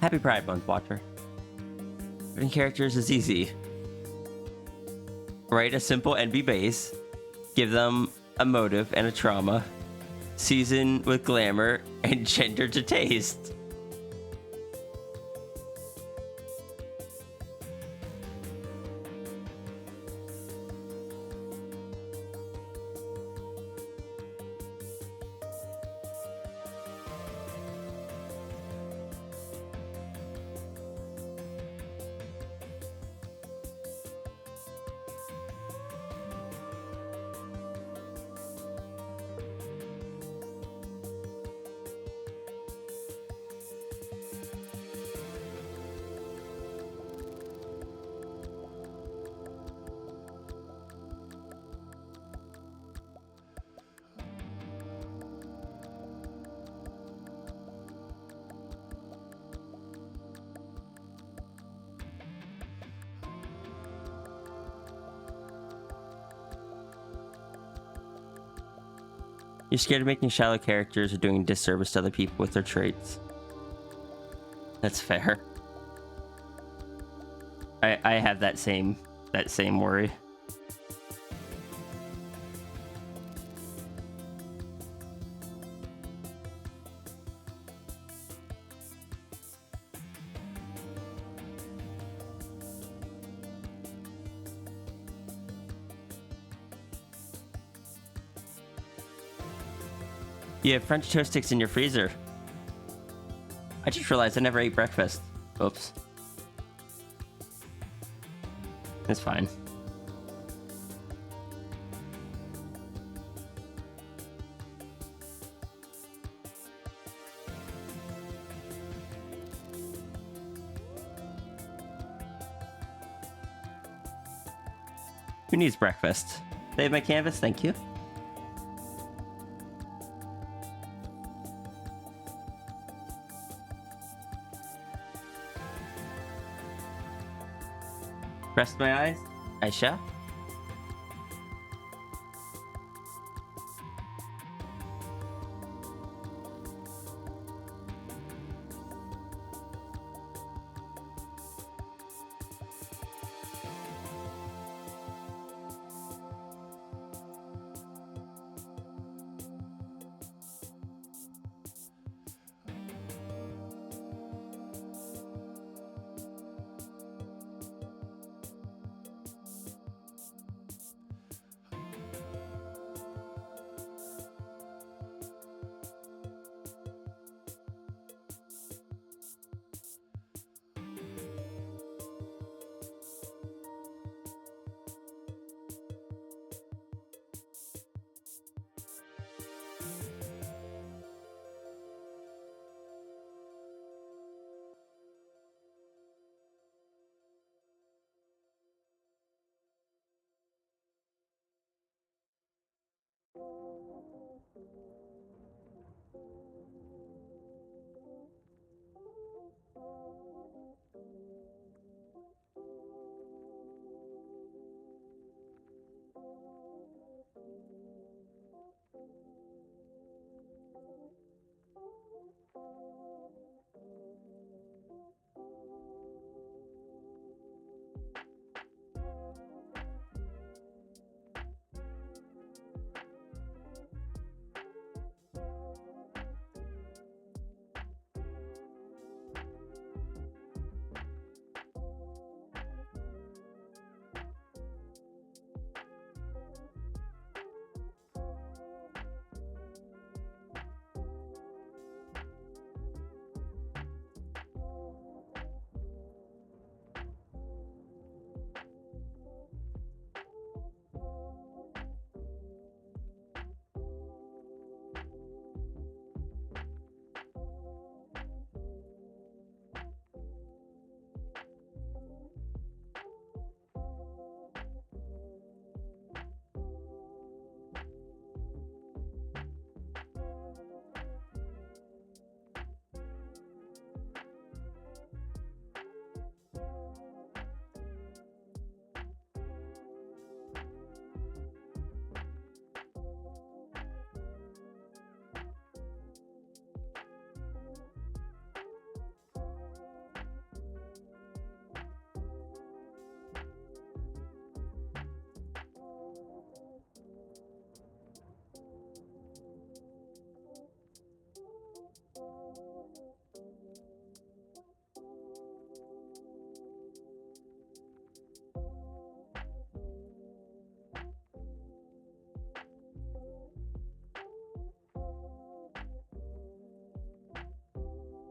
[SPEAKER 2] Happy Pride Month, Watcher. Writing characters is easy. Write a simple NB base, give them a motive and a trauma, season with glamour, and gender to taste. You're scared of making shallow characters or doing a disservice to other people with their traits. That's fair. I have that same worry. You have French toast sticks in your freezer. I just realized I never ate breakfast. Oops. It's fine. Who needs breakfast? Save my canvas, thank you. Rest my eyes, I shall.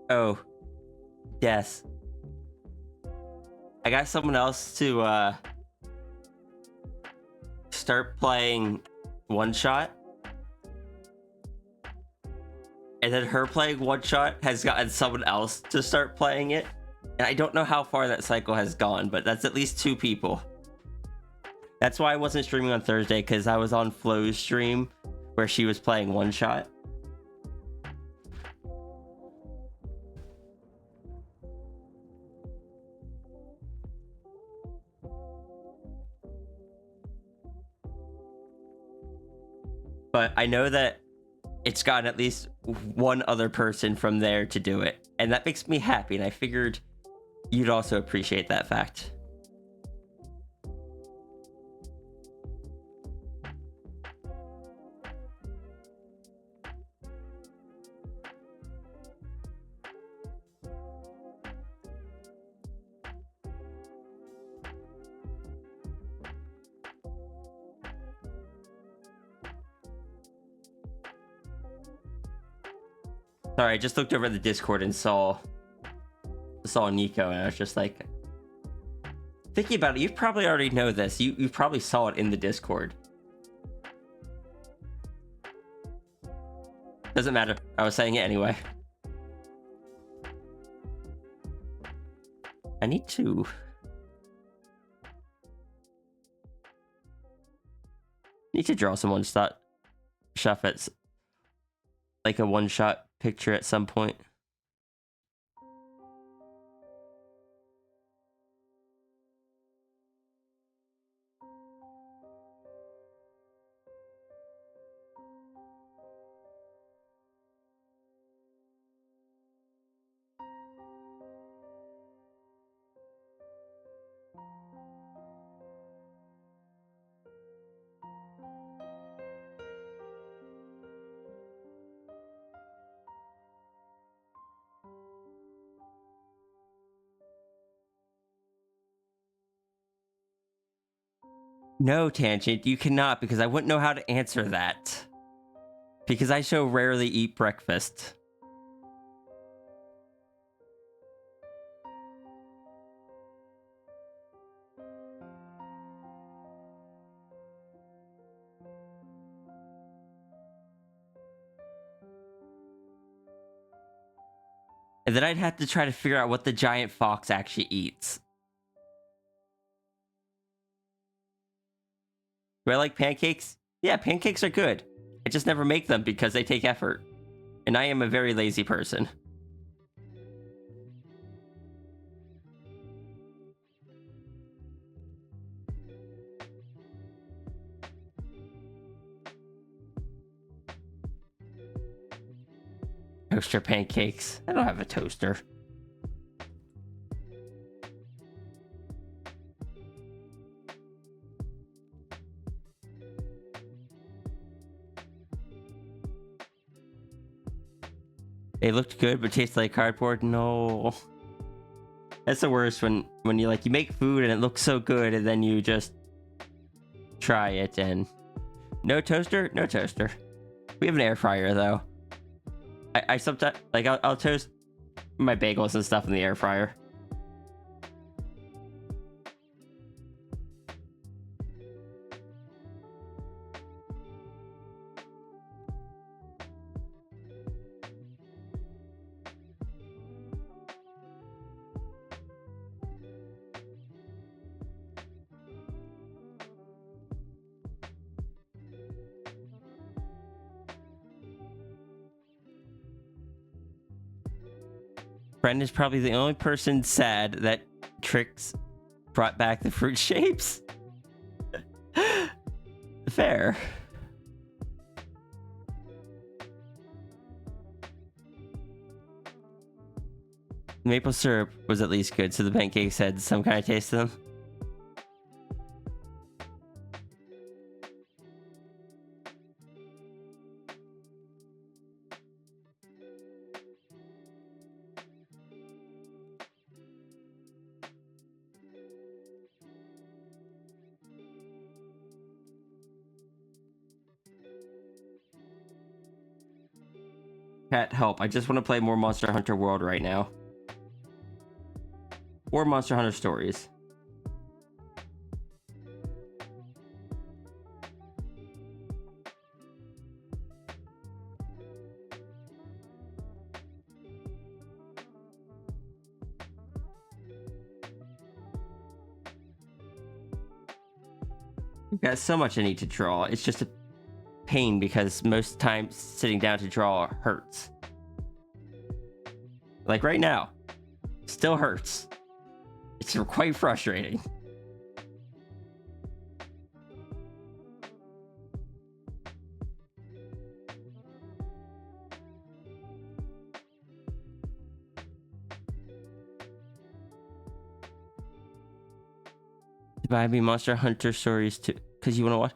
[SPEAKER 2] Oh, yes. I got someone else to start playing One Shot. And then her playing One Shot has gotten someone else to start playing it. And I don't know how far that cycle has gone, but that's at least 2 people. That's why I wasn't streaming on Thursday, because I was on Flo's stream where she was playing One Shot. But I know that it's gotten at least one other person from there to do it. And that makes me happy, and I figured you'd also appreciate that fact. Sorry, I just looked over the Discord and saw Nico, and I was just like, thinking about it, you probably already know this. You probably saw it in the Discord. Doesn't matter. I was saying it anyway. I need to draw some one-shot at like a one-shot picture at some point. No, Tangent, you cannot, because I wouldn't know how to answer that. Because I so rarely eat breakfast. And then I'd have to try to figure out what the giant fox actually eats. Do I like pancakes? Yeah, pancakes are good. I just never make them because they take effort. And I am a very lazy person. Toaster pancakes. I don't have a toaster. They looked good, but tasted like cardboard. No, that's the worst when you make food and it looks so good, and then you just try it and no toaster. We have an air fryer though. I sometimes I'll toast my bagels and stuff in the air fryer. Brendan's probably the only person sad that Trix brought back the fruit shapes. Fair. Maple syrup was at least good, so the pancakes had some kind of taste to them. Cat, help. I just want to play more Monster Hunter World right now. Or Monster Hunter Stories. I've got so much I need to draw. It's just a pain because most times sitting down to draw hurts. Like right now, still hurts. It's quite frustrating. Buy me Monster Hunter Stories too, because you want to watch.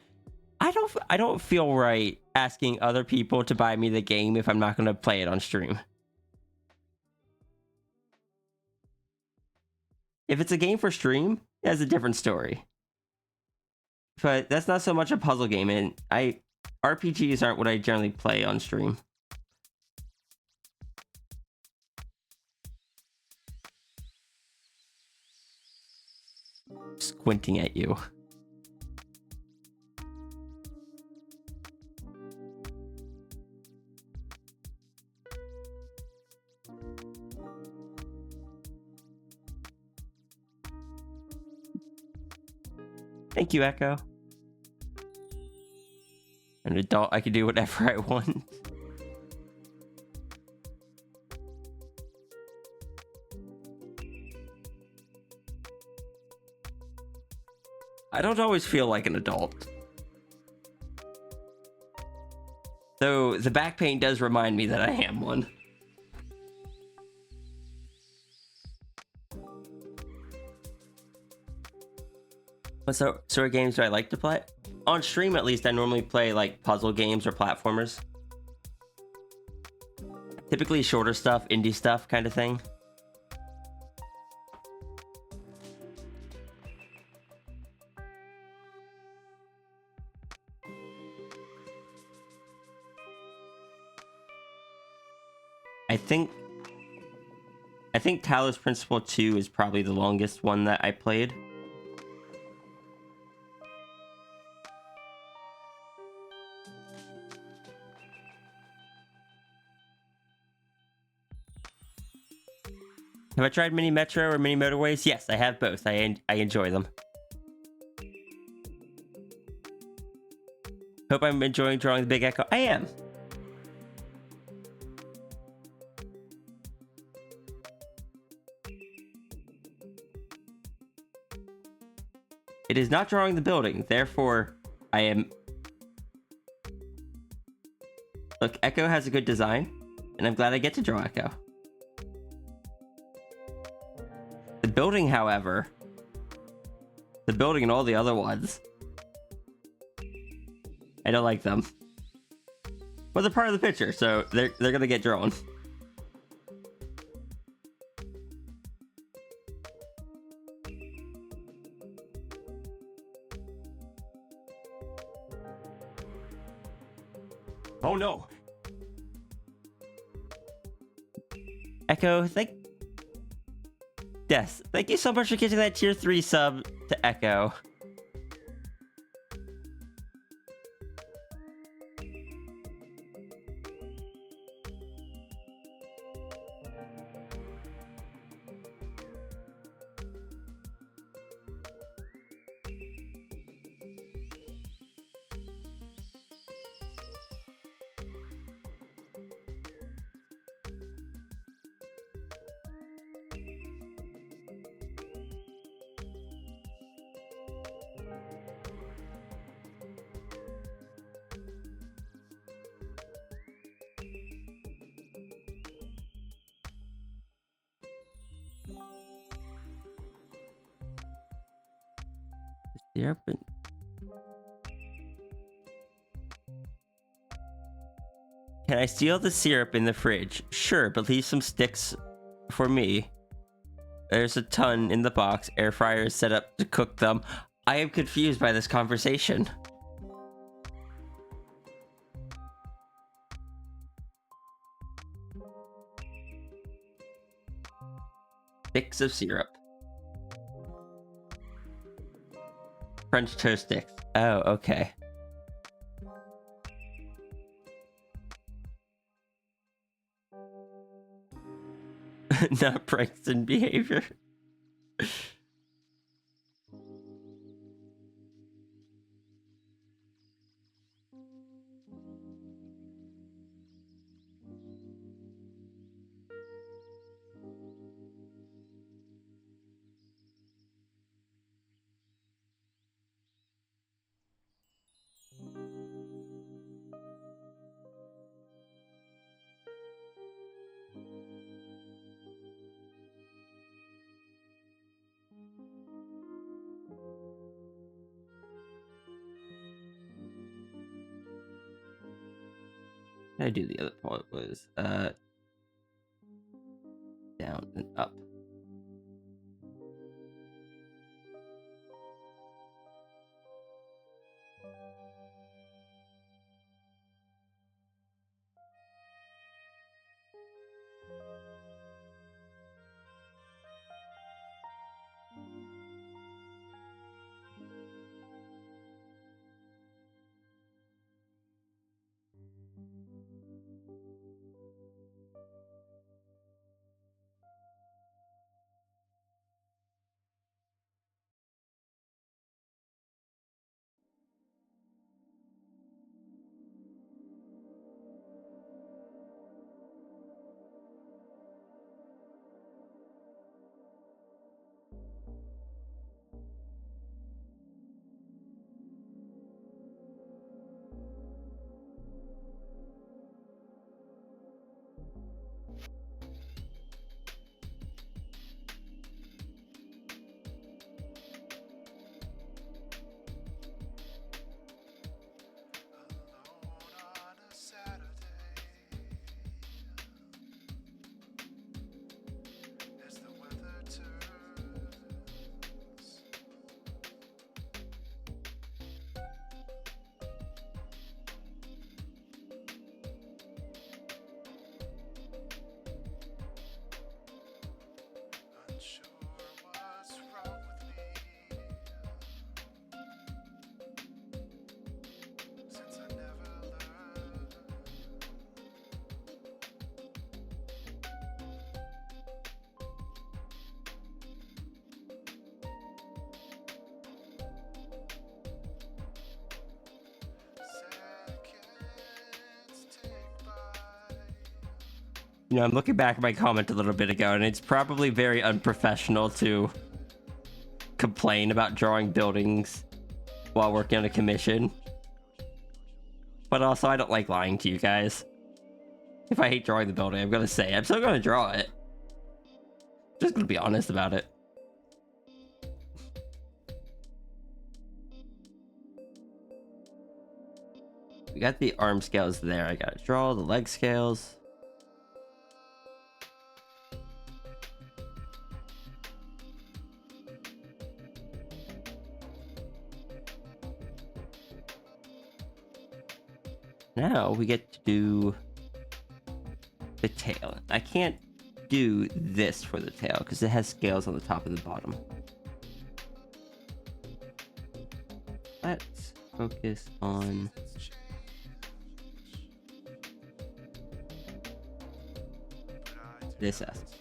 [SPEAKER 2] I don't feel right asking other people to buy me the game if I'm not going to play it on stream. If it's a game for stream, that's a different story. But that's not so much a puzzle game, and RPGs aren't what I generally play on stream. Squinting at you. Thank you, Echo. An adult, I can do whatever I want. I don't always feel like an adult. Though the back pain does remind me that I am one. What sort of games do I like to play? On stream, at least, I normally play like puzzle games or platformers. Typically shorter stuff, indie stuff kind of thing. I think Talos Principle 2 is probably the longest one that I played. Have I tried Mini Metro or Mini Motorways? Yes, I have both. I enjoy them. Hope I'm enjoying drawing the big Echo. I am. It is not drawing the building, therefore I am... Look, Echo has a good design, and I'm glad I get to draw Echo. The building, however... The building and all the other ones... I don't like them. But they're part of the picture, so they're gonna get drawn.
[SPEAKER 3] Oh no!
[SPEAKER 2] Echo, Yes, thank you so much for getting that tier 3 sub to Echo. Syrup and... Can I steal the syrup in the fridge? Sure, but leave some sticks for me. There's a ton in the box. Air fryer is set up to cook them. I am confused by this conversation. Sticks of syrup. French toast sticks. Oh, okay. Not Braxton behavior. I do the other part was down and up. You know, I'm looking back at my comment a little bit ago, and it's probably very unprofessional to complain about drawing buildings while working on a commission. But also, I don't like lying to you guys. If I hate drawing the building, I'm gonna say it. I'm still gonna draw it. Just gonna be honest about it. We got the arm scales there. I gotta draw the leg scales. Now we get to do the tail. I can't do this for the tail because it has scales on the top and the bottom. Let's focus on this aspect.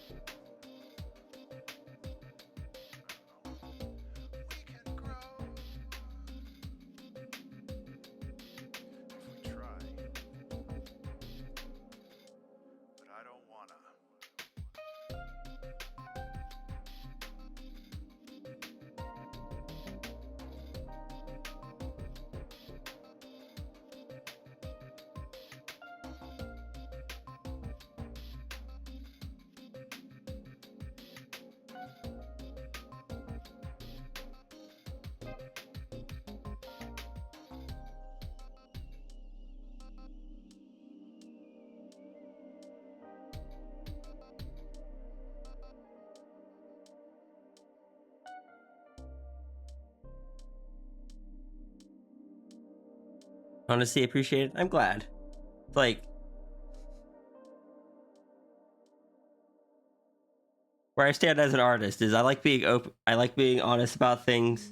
[SPEAKER 2] Honestly, appreciate it. I'm glad. Like, where I stand as an artist is I like being open. I like being honest about things.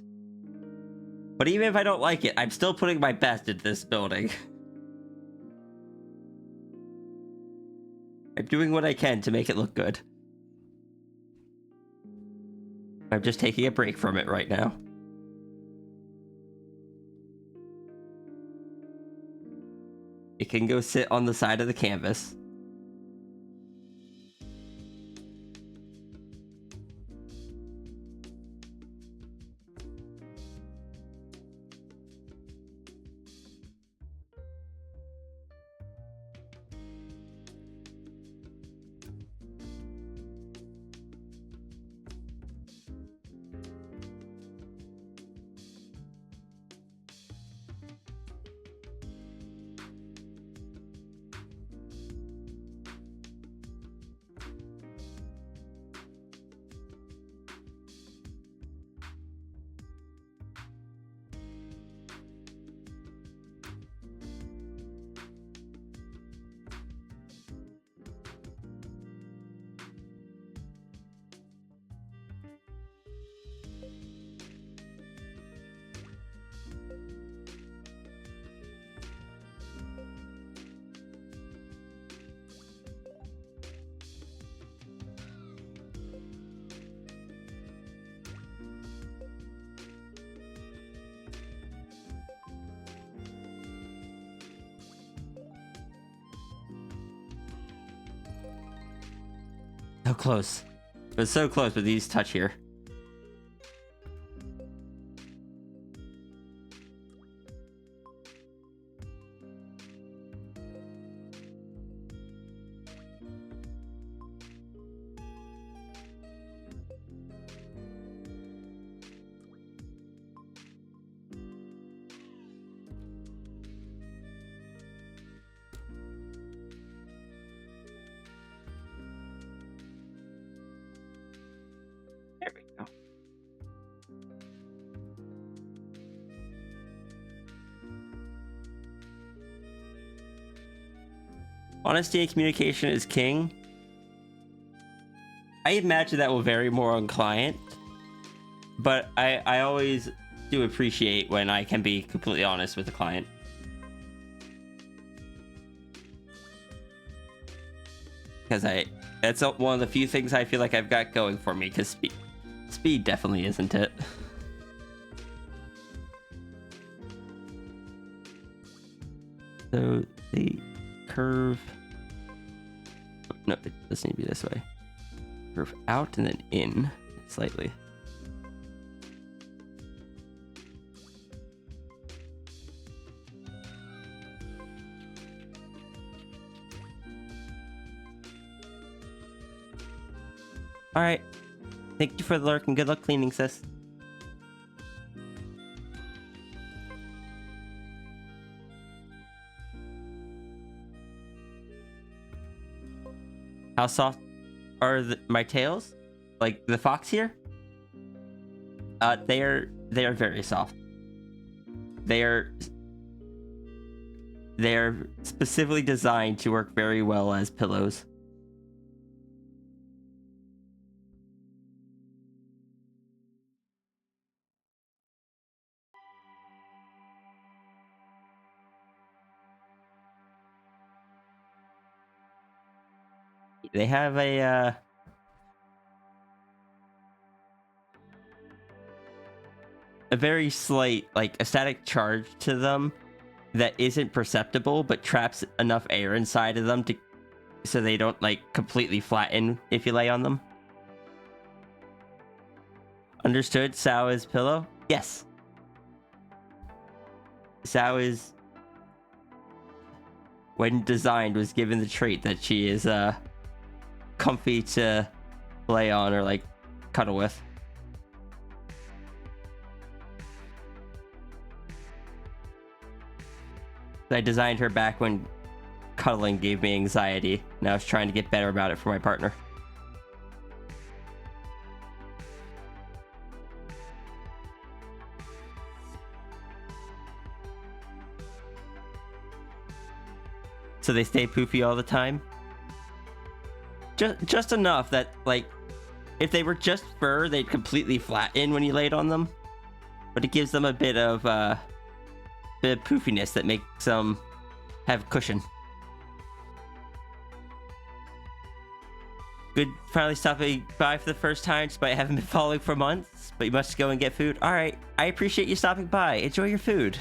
[SPEAKER 2] But even if I don't like it, I'm still putting my best into this building. I'm doing what I can to make it look good. I'm just taking a break from it right now. It can go sit on the side of the canvas. So close. It was so close, but these touch here. There we go. Honesty and communication is king. I imagine that will vary more on client, but I always do appreciate when I can be completely honest with the client. Because that's one of the few things I feel like I've got going for me, because speed definitely isn't it. So the curve No, it doesn't need to be this way. Curve out and then in slightly. All right. Thank you for the lurk and good luck cleaning, sis. How soft are my tails? Like the fox here? They are very soft. They are specifically designed to work very well as pillows. They have a very slight, like, a static charge to them that isn't perceptible, but traps enough air inside of them so they don't, like, completely flatten if you lay on them. Understood. Sao is pillow? Yes. Sao is, when designed, was given the trait that she is comfy to lay on or like cuddle with. I designed her back when cuddling gave me anxiety, and I was trying to get better about it for my partner. So they stay poofy all the time? Just enough that, like, if they were just fur, they'd completely flatten when you laid on them. But it gives them a bit of poofiness that makes them have cushion. Good, finally stopping by for the first time despite having been following for months, but you must go and get food. Alright, I appreciate you stopping by. Enjoy your food.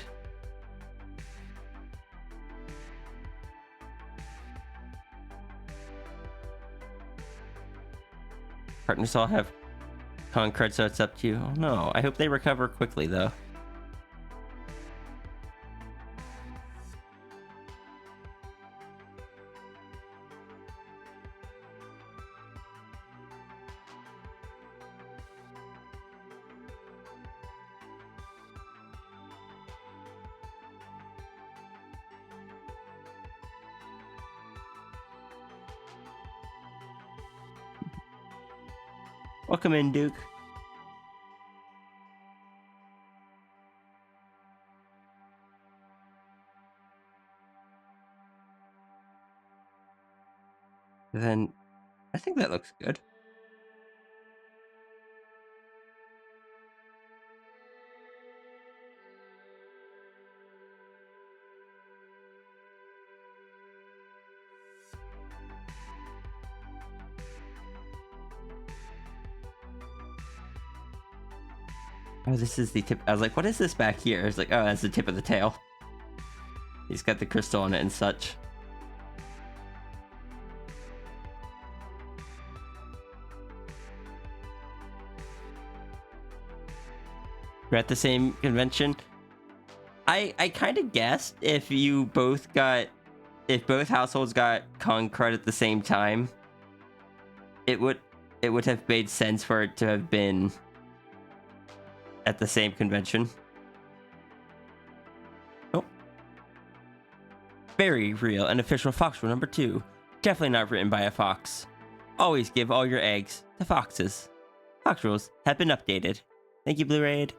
[SPEAKER 2] Partners all have concrete, so it's up to you. Oh no, I hope they recover quickly though. Welcome in, Duke. Then I think that looks good. Oh, this is the tip. I was like, what is this back here? It's like, oh, that's the tip of the tail. He's got the crystal on it and such. We're at the same convention. I kind of guessed if both households got con cred at the same time, it would have made sense for it to have been at the same convention. Oh. Very real and official fox rule number 2. Definitely not written by a fox. Always give all your eggs to foxes. Fox rules have been updated. Thank you, Blue Raid.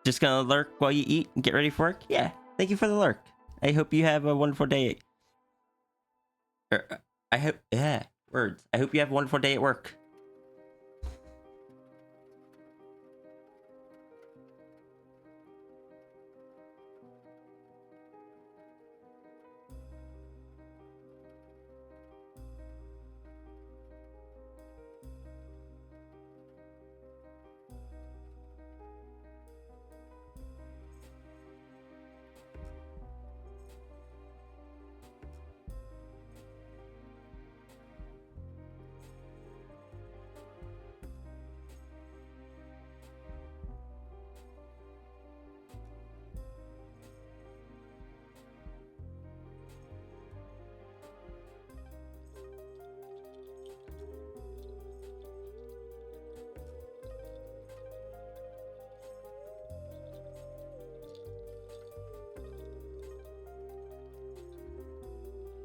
[SPEAKER 2] Just gonna lurk while you eat and get ready for work? Yeah, thank you for the lurk. I hope you have a wonderful day. I hope you have a wonderful day at work.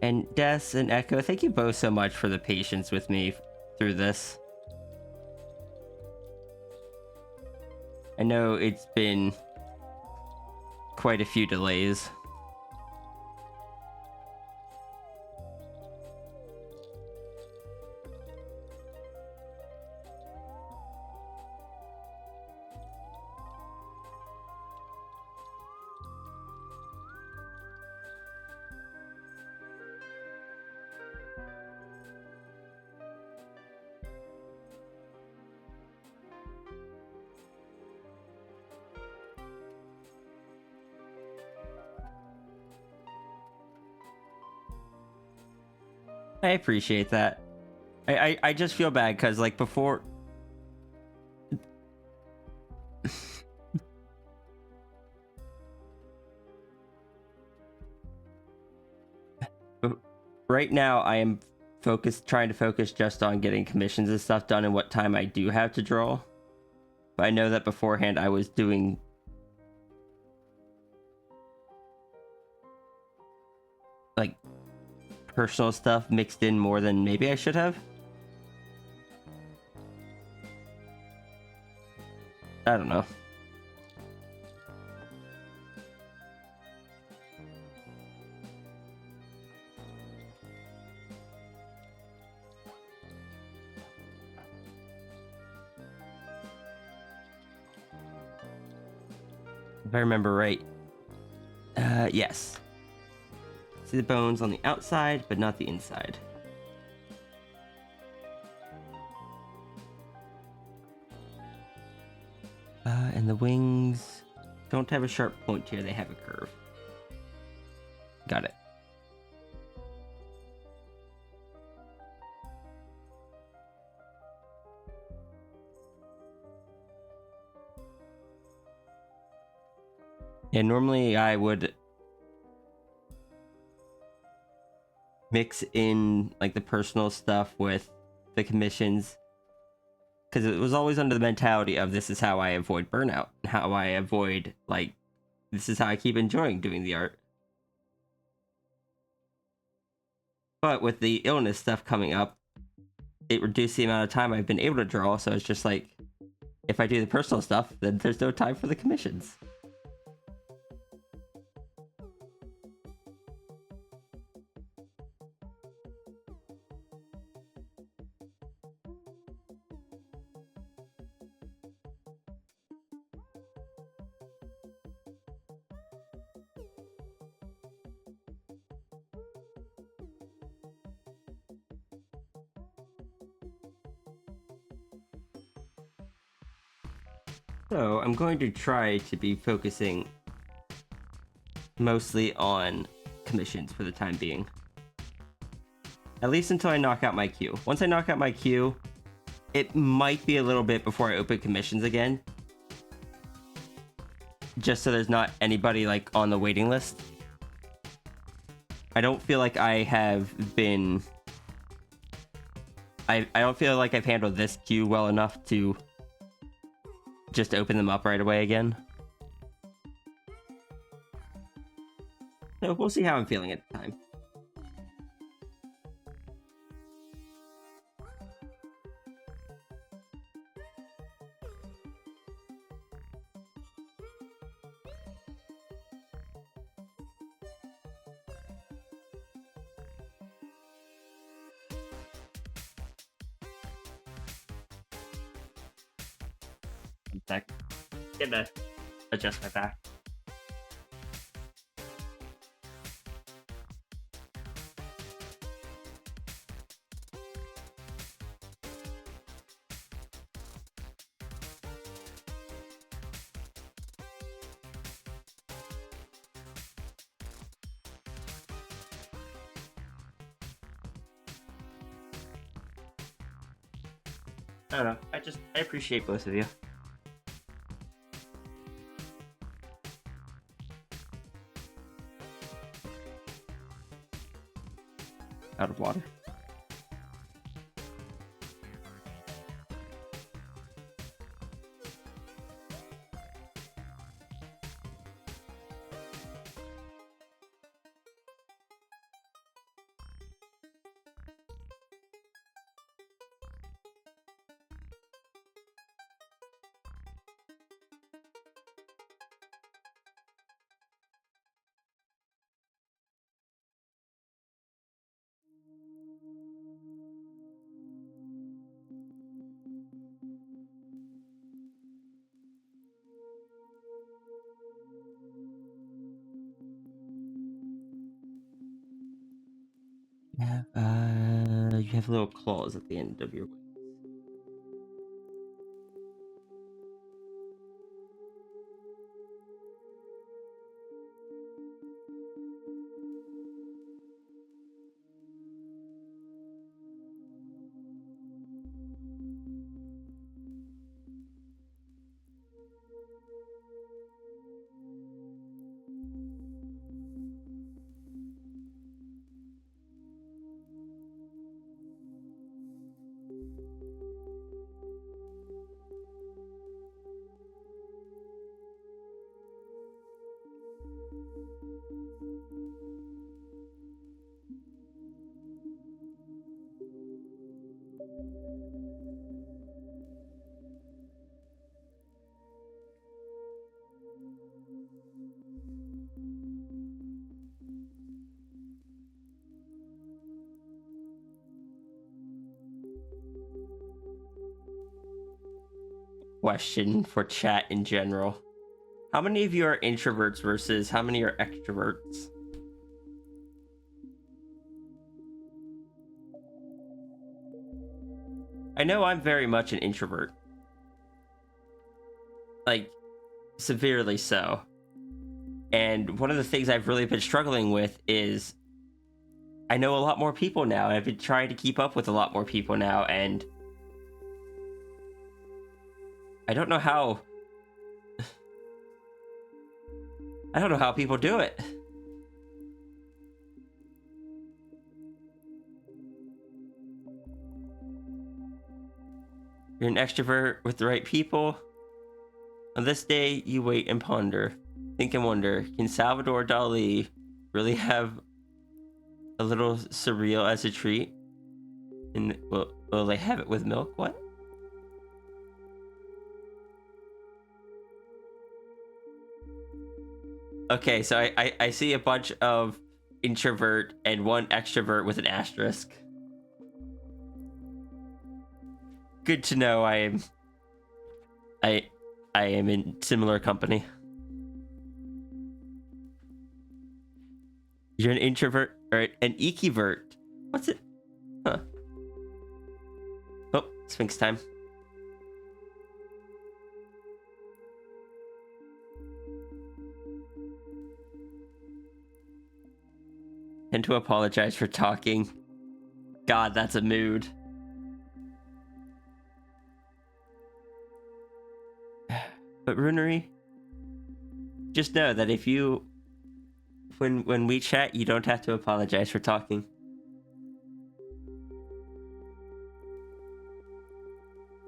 [SPEAKER 2] And Des and Echo, thank you both so much for the patience with me through this. I know it's been quite a few delays. I appreciate that. I just feel bad because, like, before... Right now, I am trying to focus just on getting commissions and stuff done and what time I do have to draw. But I know that beforehand I was doing... like, personal stuff mixed in more than maybe I should have. I don't know. If I remember right. Yes. See the bones on the outside, but not the inside. And the wings don't have a sharp point here, they have a curve. Got it. Yeah, normally I would mix in like the personal stuff with the commissions, because it was always under the mentality of this is how I avoid burnout, how I avoid, like, this is how I keep enjoying doing the art. But with the illness stuff coming up, it reduced the amount of time I've been able to draw, so it's just like, if I do the personal stuff, then there's no time for the commissions. So I'm going to try to be focusing mostly on commissions for the time being. At least until I knock out my queue. Once I knock out my queue, it might be a little bit before I open commissions again. Just so there's not anybody like on the waiting list. I don't feel like I have been... I don't feel like I've handled this queue well enough to just open them up right away again. So we'll see how I'm feeling at the time. Back. Gonna adjust my back. I don't know. I appreciate both of you. Out of water. You have little claws at the end of your wings. Question for chat in general. How many of you are introverts versus how many are extroverts? I know I'm very much an introvert. Like, severely so. And one of the things I've really been struggling with is I know a lot more people now, and I've been trying to keep up with a lot more people now, and I don't know how people do it. You're an extrovert with the right people. On this day, you wait and ponder. Think and wonder, can Salvador Dali really have a little surreal as a treat? And will they have it with milk? What? Okay, so I see a bunch of introvert and one extrovert with an asterisk. Good to know I am in similar company. You're an introvert or an ekivert. What's it? Huh. Oh, Sphinx time. And to apologize for talking. God, that's a mood. But Runery, just know that if you, when we chat, you don't have to apologize for talking.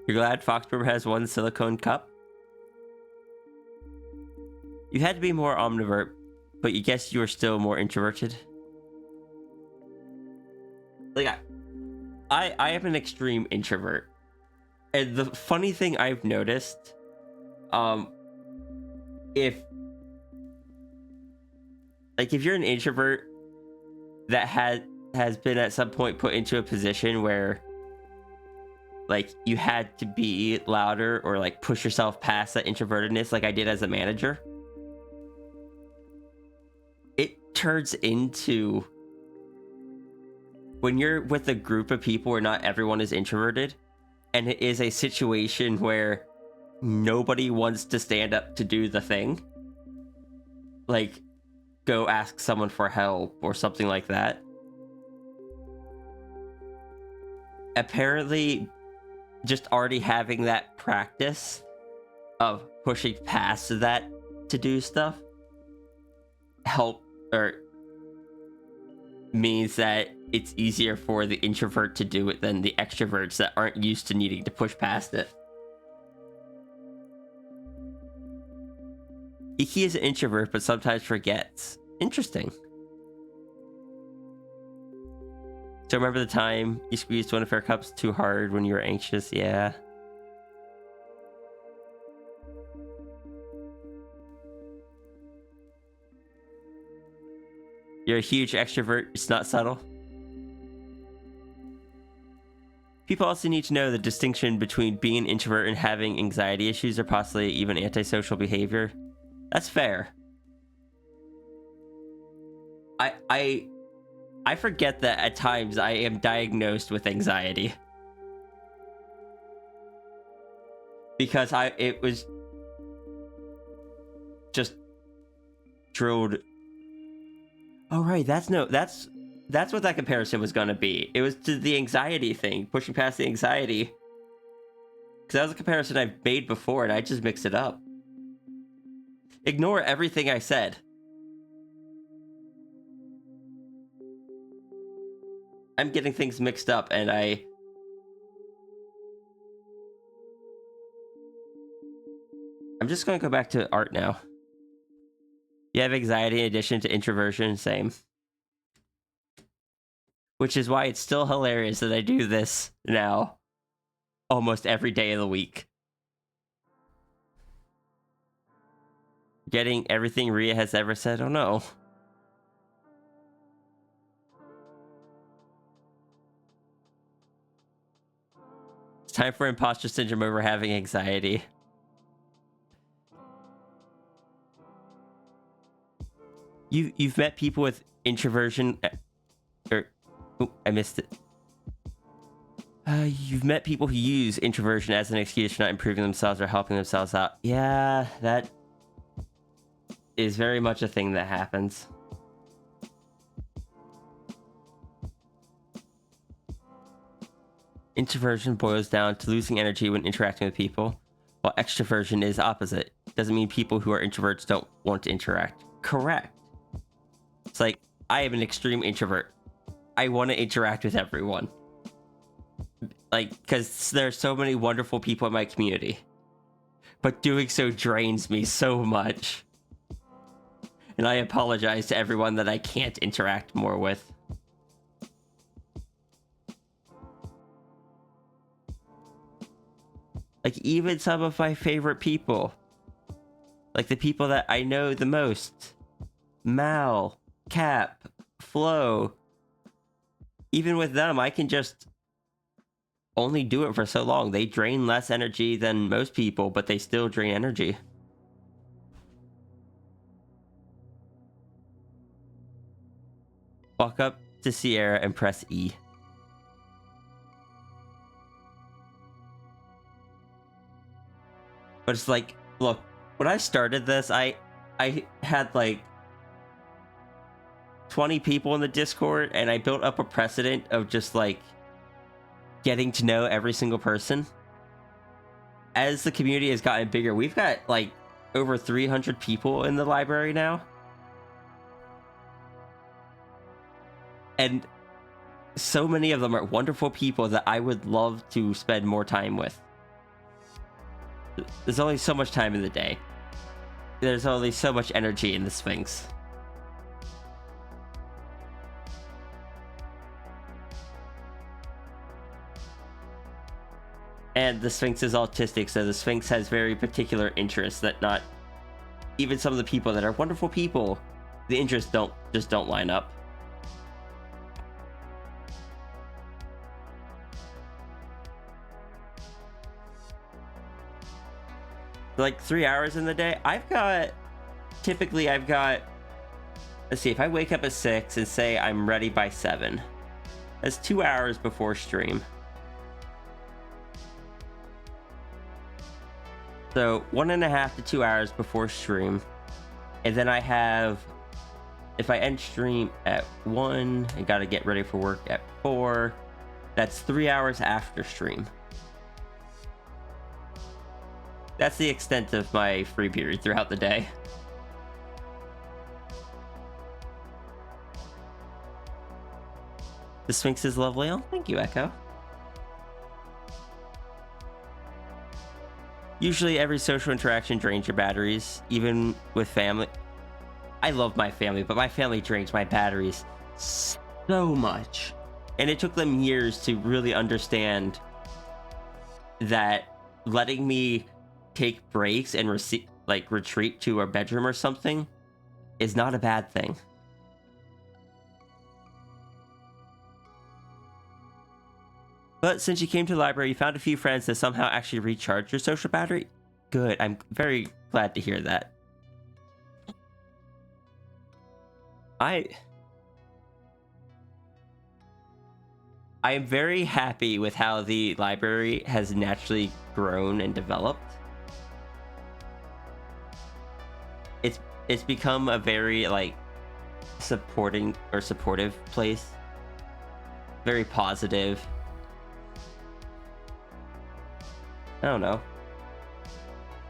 [SPEAKER 2] You're glad Foxborough has one silicone cup? You had to be more omnivert, but you guess you were still more introverted. Like, I am an extreme introvert. And the funny thing I've noticed, if you're an introvert that has been at some point put into a position where like you had to be louder or like push yourself past that introvertedness like I did as a manager, it turns into, when you're with a group of people where not everyone is introverted and it is a situation where nobody wants to stand up to do the thing, like go ask someone for help or something like that, apparently just already having that practice of pushing past that to do stuff help or means that it's easier for the introvert to do it than the extroverts that aren't used to needing to push past it. Iki is an introvert, but sometimes forgets. Interesting. So remember the time you squeezed one of her cups too hard when you were anxious? Yeah. You're a huge extrovert. It's not subtle. People also need to know the distinction between being an introvert and having anxiety issues or possibly even antisocial behavior. That's fair. I I forget that at times I am diagnosed with anxiety. Because it was just drilled. Oh right, that's what that comparison was gonna be. It was to the anxiety thing, pushing past the anxiety. Because that was a comparison I've made before and I just mixed it up. Ignore everything I said. I'm getting things mixed up and I'm just going to go back to art now. You have anxiety in addition to introversion, same. Which is why it's still hilarious that I do this now almost every day of the week. Getting everything Ria has ever said, oh no. It's time for imposter syndrome over having anxiety. You've met people with introversion, or oh, I missed it. You've met people who use introversion as an excuse for not improving themselves or helping themselves out. Yeah, that is very much a thing that happens. Introversion boils down to losing energy when interacting with people, while extroversion is opposite. Doesn't mean people who are introverts don't want to interact. Correct. It's like, I am an extreme introvert. I want to interact with everyone. Like, because there are so many wonderful people in my community. But doing so drains me so much. And I apologize to everyone that I can't interact more with. Like, even some of my favorite people. Like, the people that I know the most. Mal, Cap, Flo. Even with them, I can just only do it for so long. They drain less energy than most people, but they still drain energy. Walk up to Sierra and press E. But it's like, look, when I started this, I had like 20 people in the Discord, and I built up a precedent of just like getting to know every single person. As the community has gotten bigger, we've got like over 300 people in the library now. And so many of them are wonderful people that I would love to spend more time with. There's only so much time in the day. There's only so much energy in the Sphinx. And the Sphinx is autistic, so the Sphinx has very particular interests that not even some of the people that are wonderful people, the interests just don't line up. Like 3 hours in the day, typically I've got, let's see, if I wake up at 6 and say I'm ready by 7, that's 2 hours before stream. So 1.5 to 2 hours before stream. And then I have, if I end stream at 1, I gotta get ready for work at 4. That's 3 hours after stream. That's the extent of my free period throughout the day. The Sphinx is lovely. Oh, thank you, Eko. Usually every social interaction drains your batteries, even with family. I love my family, but my family drains my batteries so much. And it took them years to really understand that letting me take breaks and retreat to a bedroom or something is not a bad thing. But since you came to the library, you found a few friends that somehow actually recharge your social battery. Good. I'm very glad to hear that. I am very happy with how the library has naturally grown and developed. It's become a very like supportive place. Very positive. I don't know.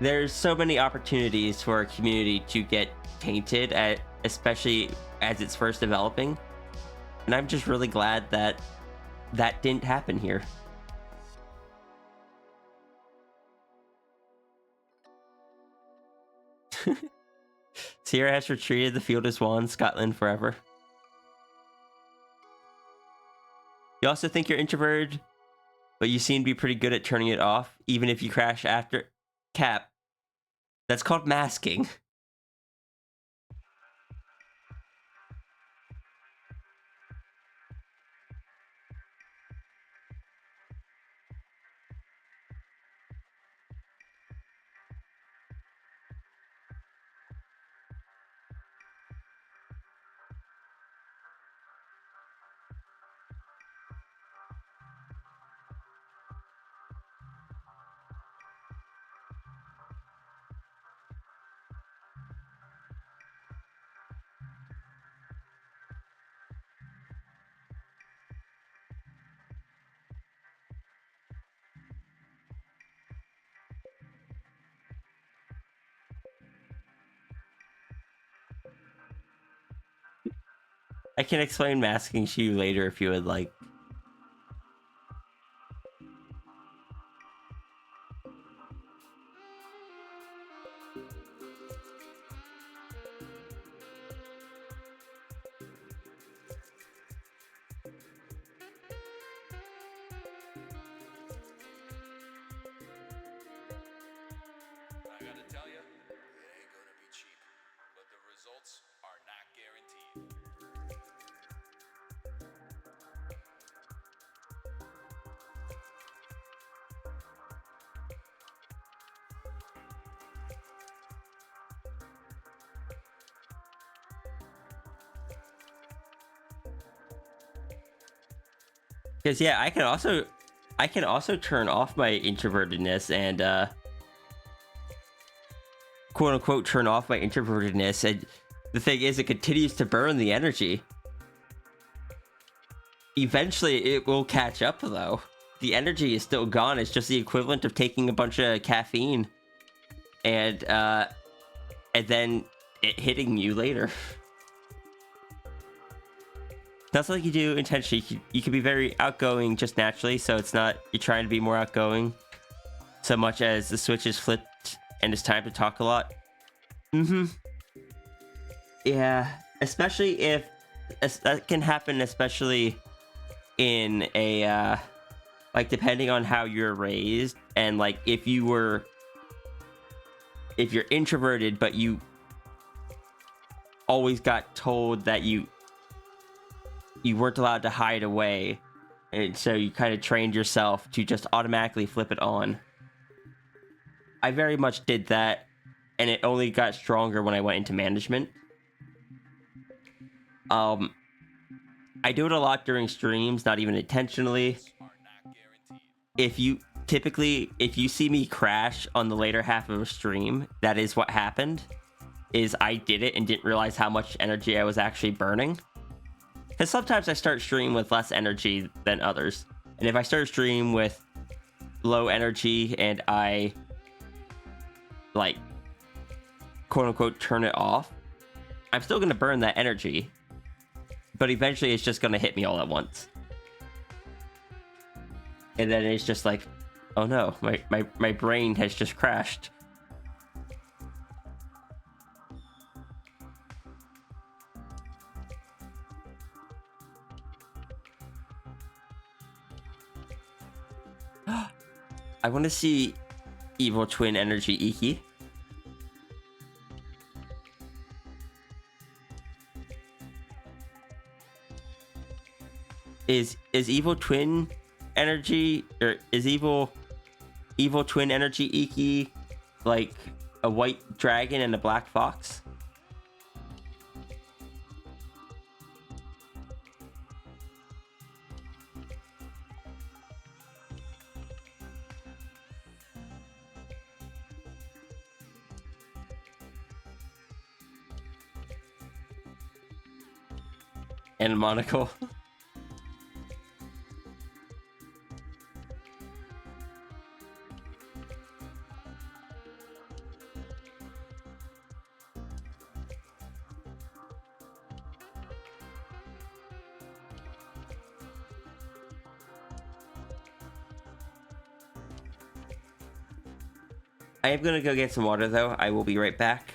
[SPEAKER 2] There's so many opportunities for a community to get tainted, especially as it's first developing. And I'm just really glad that that didn't happen here. Sierra has retreated. The field is won. Scotland forever. You also think you're introverted, but you seem to be pretty good at turning it off, even if you crash after. Cap. That's called masking. I can explain masking to you later if you would like.
[SPEAKER 3] I gotta tell you, it ain't gonna be cheap, but the results are not guaranteed.
[SPEAKER 2] Because yeah, I can also turn off my introvertedness and quote unquote turn off my introvertedness, and the thing is it continues to burn the energy. Eventually it will catch up though. The energy is still gone. It's just the equivalent of taking a bunch of caffeine and then it hitting you later. That's like you do intentionally. You can be very outgoing just naturally, so it's not you're trying to be more outgoing so much as the switch is flipped and it's time to talk a lot. Yeah, especially if that can happen, especially in a like depending on how you're raised, and like if you're introverted but you always got told that you weren't allowed to hide away, and so you kind of trained yourself to just automatically flip it on. I very much did that, and it only got stronger when I went into management. I do it a lot during streams, not even intentionally. If you see me crash on the later half of a stream, that is what happened. Is I did it and didn't realize how much energy I was actually burning. Because sometimes I start stream with less energy than others. And if I start stream with low energy and I, like, quote-unquote turn it off, I'm still going to burn that energy. But eventually it's just going to hit me all at once. And then it's just like, oh no, my brain has just crashed. I want to see Evil Twin Energy Iki. Is Evil Twin Energy, or is Evil Twin Energy Iki like a white dragon and a black fox? And a monocle. I am gonna go get some water though. I will be right back.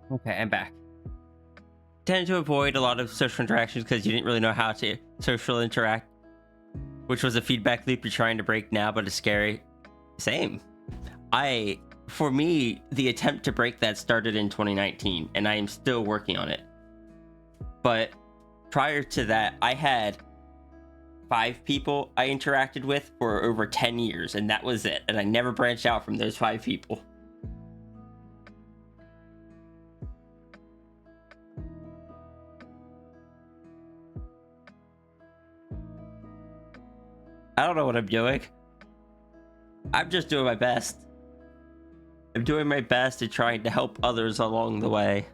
[SPEAKER 2] Okay, I'm back. Tend to avoid a lot of social interactions because you didn't really know how to social interact, which was a feedback loop you're trying to break now, but it's scary. Same. For me, the attempt to break that started in 2019, and I am still working on it. But prior to that, I had 5 people I interacted with for over 10 years, and that was it. And I never branched out from those 5 people. I don't know what I'm doing. I'm just doing my best. I'm doing my best at trying to help others along the way.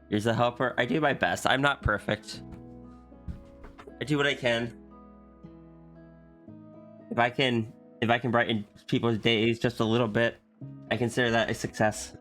[SPEAKER 2] Here's a helper. I do my best. I'm not perfect. I do what I can. If I can brighten people's days just a little bit, I consider that a success.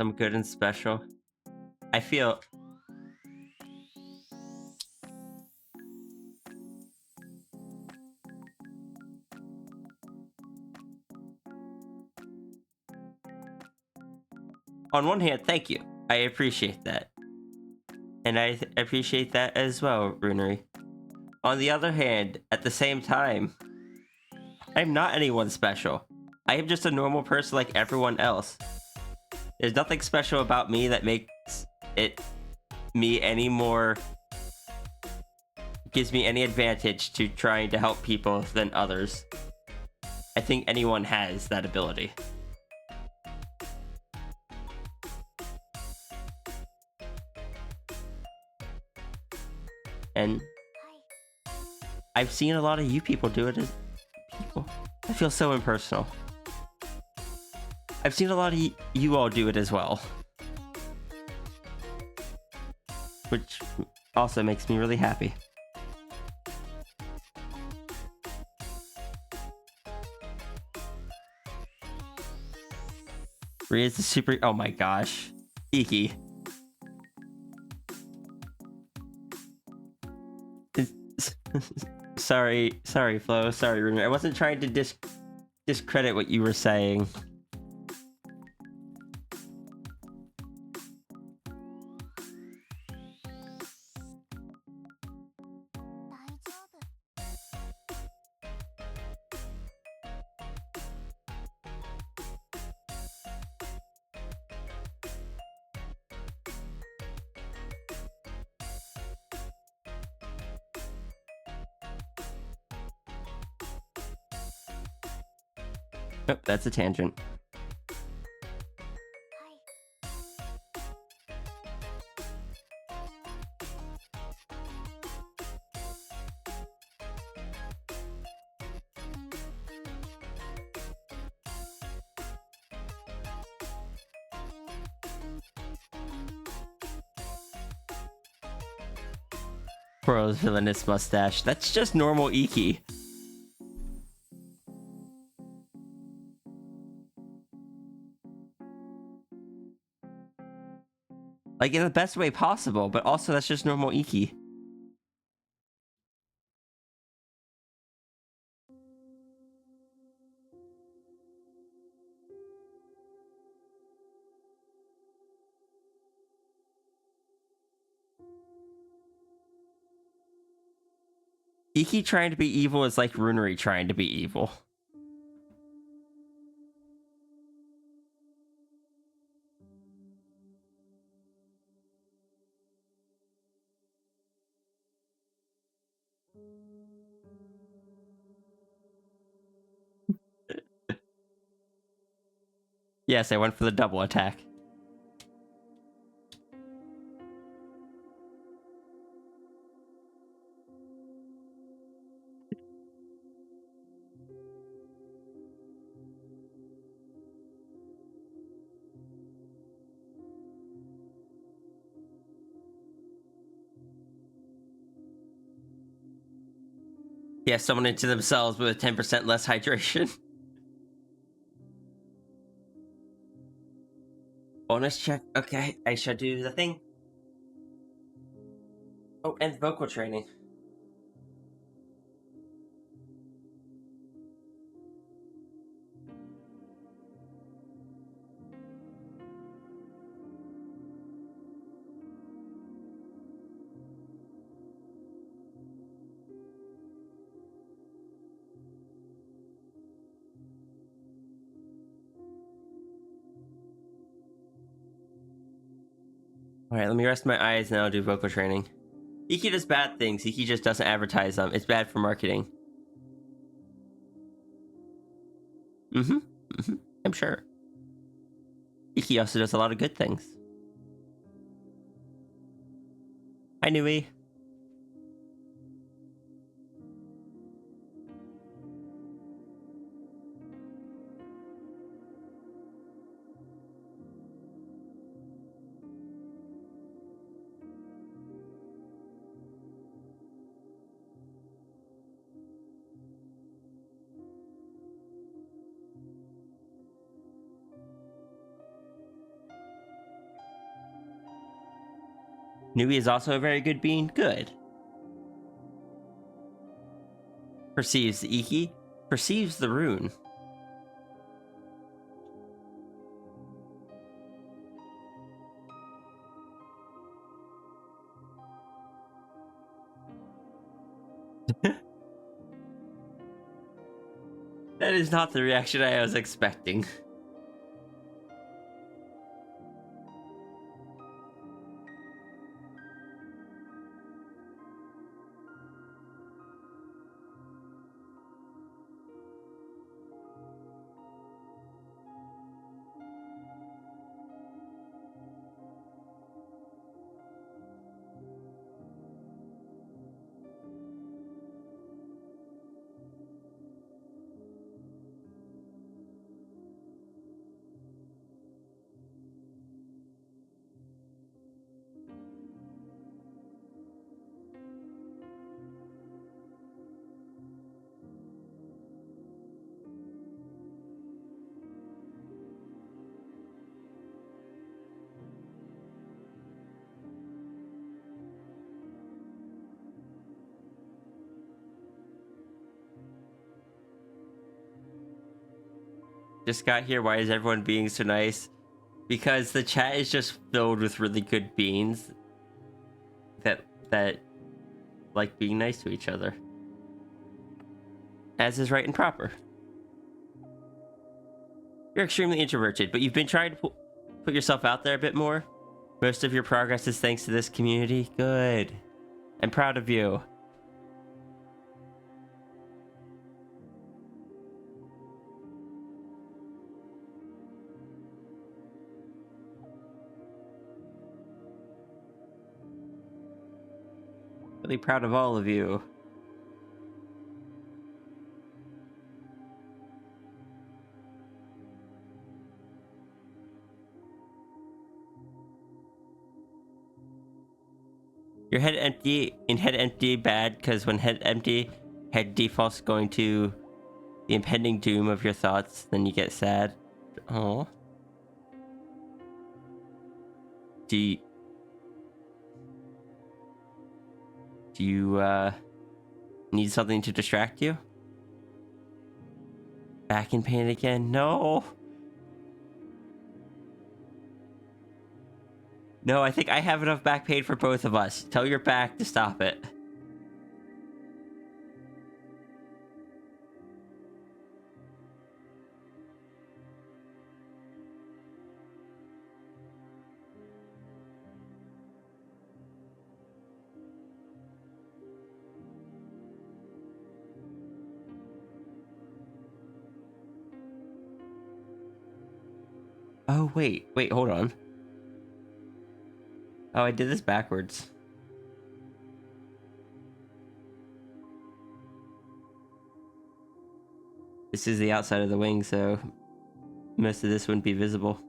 [SPEAKER 2] I'm good and special. I feel on one hand, thank you. I appreciate that. And I appreciate that as well, Runery. On the other hand, at the same time, I'm not anyone special. I am just a normal person like everyone else. There's nothing special about me that makes it me any more, gives me any advantage to trying to help people than others. I think anyone has that ability. And I've seen a lot of you people do it as people. I feel so impersonal. I've seen a lot of you all do it as well. Which also makes me really happy. Ria's the super... Oh my gosh. Iki. Sorry, Flo. Sorry, Rune. I wasn't trying to discredit what you were saying. Nope, that's a tangent. Bro's villainous mustache. That's just normal Iki. Like, in the best way possible, but also that's just normal Iki. Iki trying to be evil is like Runery trying to be evil. Yes, I went for the double attack. Yeah, someone into themselves with 10% less hydration. Bonus check. Okay, I should do the thing. Oh, and vocal training. Alright, let me rest my eyes and I'll do vocal training. Iki does bad things, Iki just doesn't advertise them. It's bad for marketing. I'm sure. Iki also does a lot of good things. Hi, Nui. Nui is also a very good being. Good. Perceives the Iki. Perceives the rune. That is not the reaction I was expecting. Just got here. Why is everyone being so nice? Because the chat is just filled with really good beings that like being nice to each other, as is right and proper. You're extremely introverted, but you've been trying to put yourself out there a bit more. Most of your progress is thanks to this community. Good. I'm proud of you. Really proud of all of you. Your head empty, in head empty bad, because when head empty, head defaults going to the impending doom of your thoughts, then you get sad. Oh. Do you need something to distract you? Back in pain again? No. No, I think I have enough back pain for both of us. Tell your back to stop it. Oh, wait, hold on. Oh, I did this backwards. This is the outside of the wing, so most of this wouldn't be visible.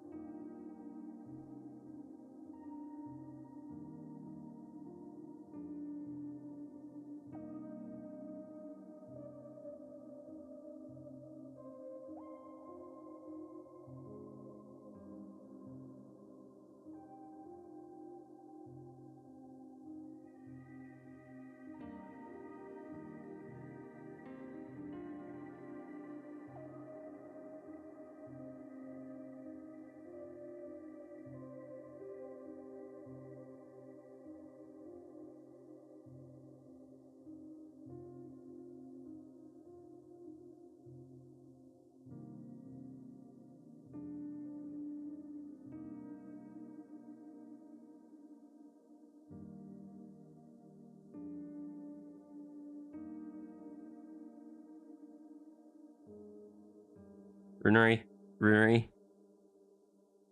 [SPEAKER 2] Runery.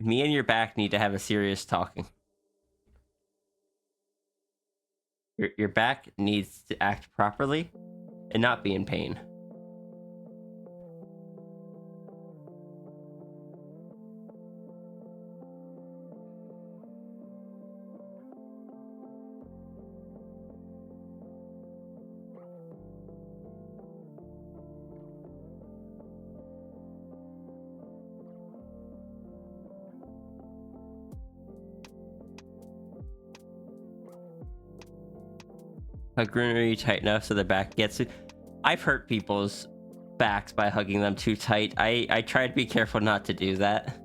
[SPEAKER 2] Me and your back need to have a serious talking. Your back needs to act properly and not be in pain. Hug Runery tight enough so the back gets it. I've hurt people's backs by hugging them too tight. I try to be careful not to do that.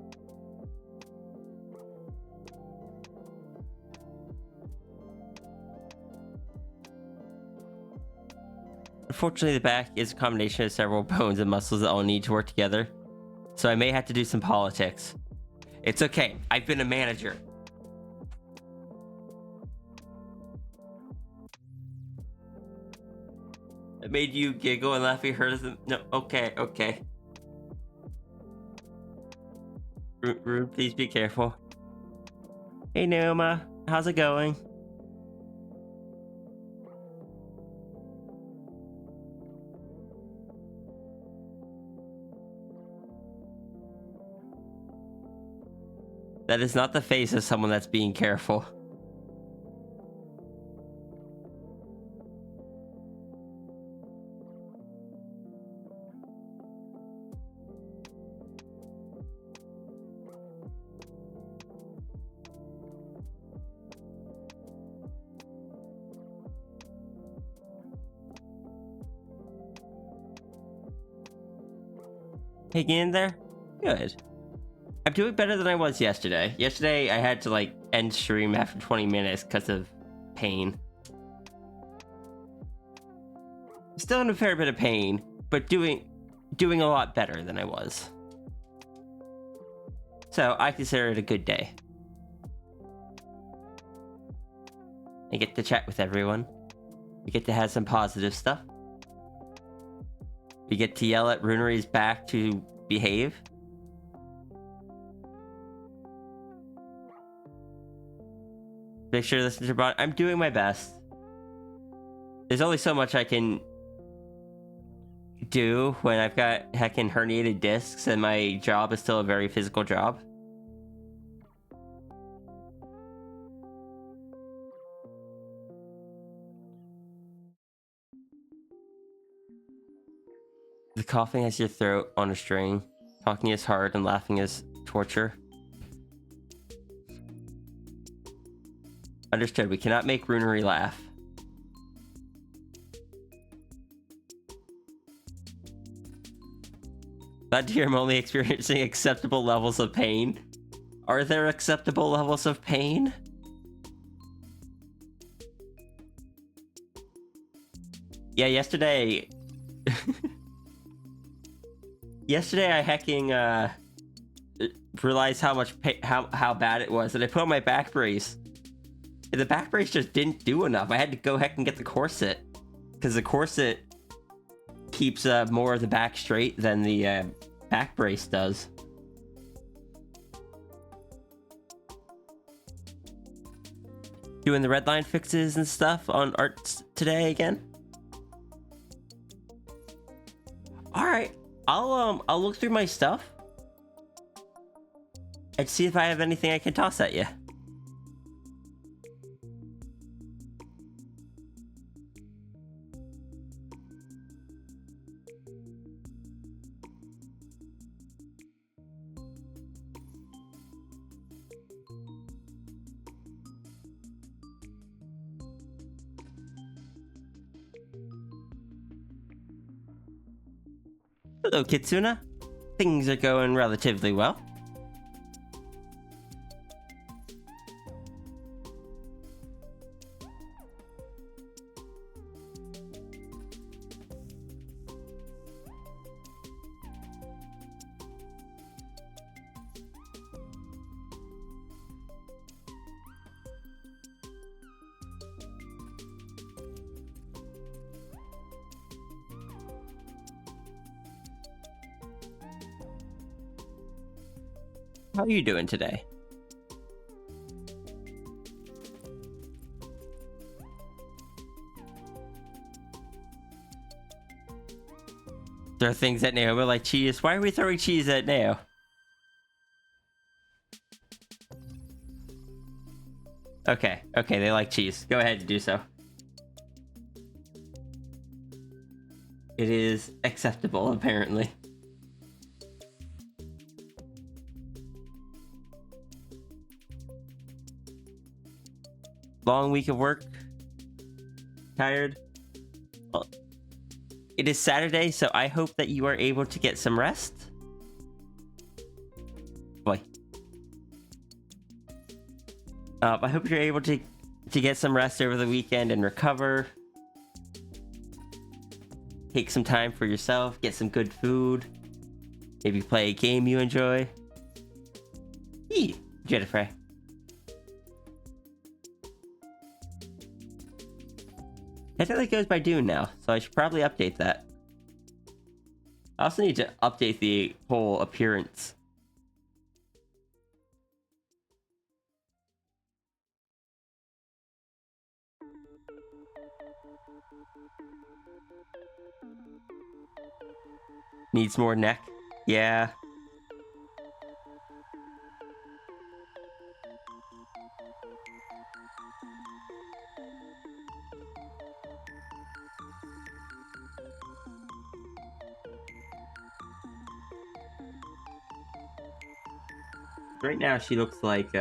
[SPEAKER 2] Unfortunately, the back is a combination of several bones and muscles that all need to work together, so I may have to do some politics. It's okay. I've been a manager. It made you giggle and laugh. You heard them. No, okay. Rude, please be careful. Hey, Noma, how's it going? That is not the face of someone that's being careful. Hanging in there? Good. I'm doing better than I was yesterday. Yesterday, I had to, like, end stream after 20 minutes because of pain. Still in a fair bit of pain, but doing a lot better than I was. So, I consider it a good day. I get to chat with everyone. We get to have some positive stuff. We get to yell at Runery's back to behave. Make sure to listen to your body. I'm doing my best. There's only so much I can do when I've got heckin' herniated discs and my job is still a very physical job. The coughing has your throat on a string. Talking is hard and laughing is torture. Understood. We cannot make Runery laugh. Glad to hear I'm only experiencing acceptable levels of pain. Are there acceptable levels of pain? Yeah, yesterday... Yesterday I hecking realized how much how bad it was, and I put on my back brace. And the back brace just didn't do enough. I had to go heck and get the corset, because the corset keeps more of the back straight than the back brace does. Doing the red line fixes and stuff on arts today again. All right, I'll look through my stuff and see if I have anything I can toss at you. Hello, Kitsuna. Things are going relatively well. How are you doing today? There are things at Neo. We're like, cheese. Why are we throwing cheese at Neo? Okay, they like cheese. Go ahead and do so. It is acceptable, apparently. Long week of work. Tired. Well, it is Saturday, so I hope that you are able to get some rest. Boy. I hope you're able to get some rest over the weekend and recover. Take some time for yourself. Get some good food. Maybe play a game you enjoy. Eat, Jennifer. I think that goes by Dune now, so I should probably update that. I also need to update the whole appearance. Needs more neck? Yeah. Right now she looks like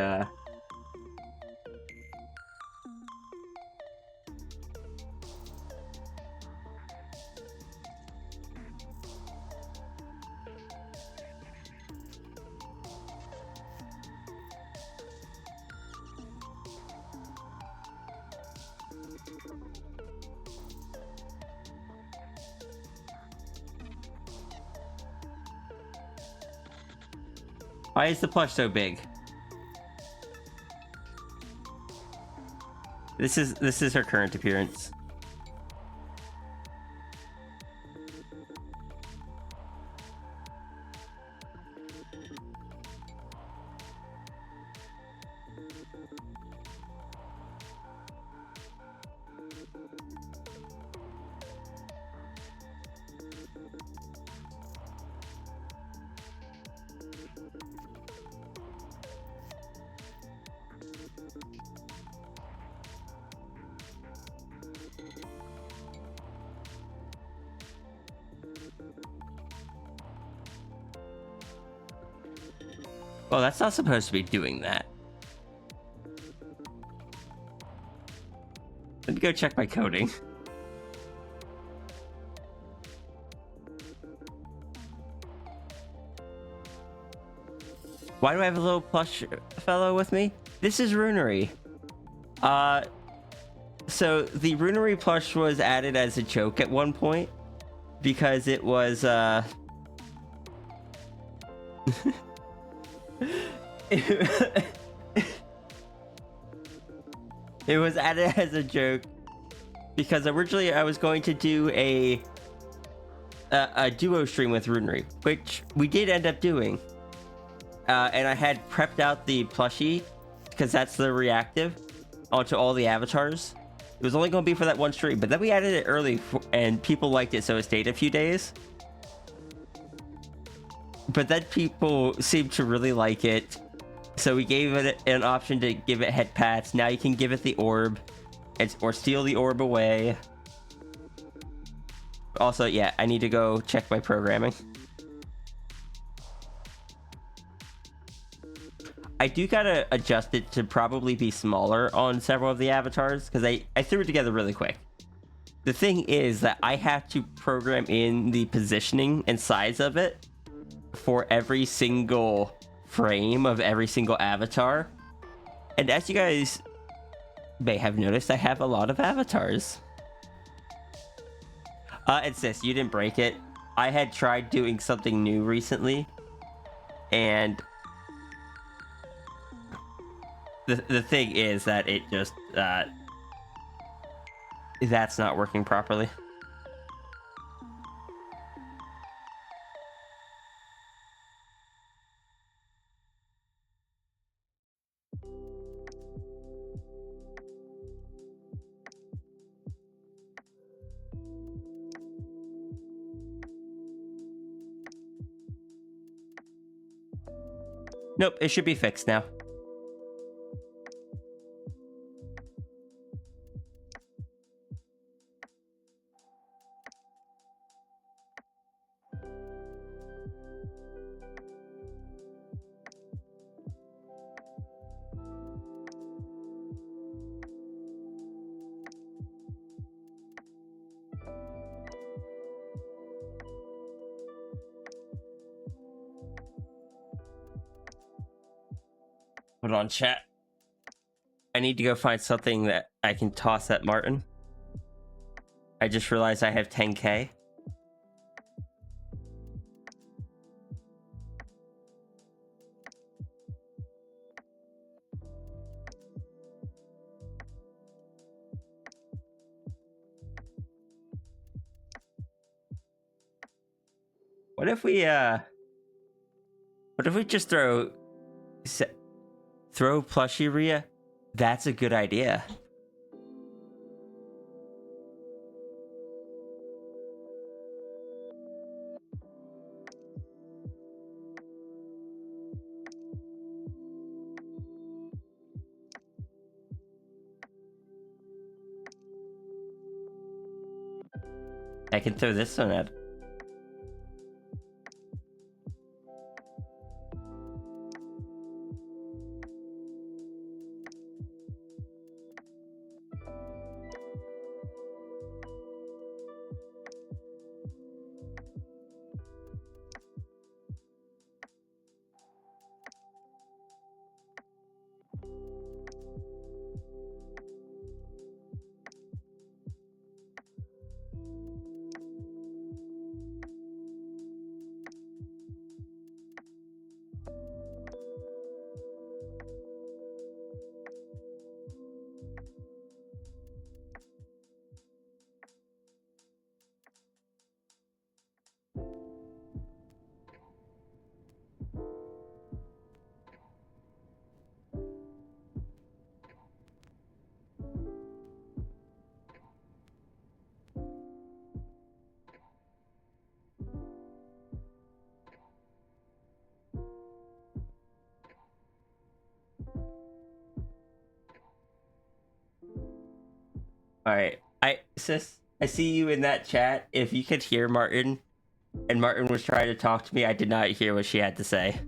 [SPEAKER 2] why is the plush so big? This is her current appearance. Well, that's not supposed to be doing that. Let me go check my coding. Why do I have a little plush fellow with me? This is Runery. So the Runery plush was added as a joke at one point because it was it was added as a joke because originally I was going to do a duo stream with Runery, which we did end up doing. And I had prepped out the plushie because that's the reactive. onto all the avatars. It was only going to be for that one stream, but then we added it early and people liked it, so it stayed a few days. But then people seemed to really like it, so we gave it an option to give it head pats. Now you can give it the orb, or steal the orb away. Also, yeah, I need to go check my programming. I do gotta adjust it to probably be smaller on several of the avatars, because I threw it together really quick. The thing is that I have to program in the positioning and size of it for every single frame of every single avatar. And as you guys may have noticed, I have a lot of avatars. And sis, you didn't break it. I had tried doing something new recently, and the thing is that it just that's not working properly. Nope, it should be fixed now. Hold on, chat. I need to go find something that I can toss at Martin. I just realized I have 10k. What if we just throw plushie Rhea? That's a good idea. I can throw this one at. All right, sis, I see you in that chat. If you could hear Martin, and Martin was trying to talk to me, I did not hear what she had to say.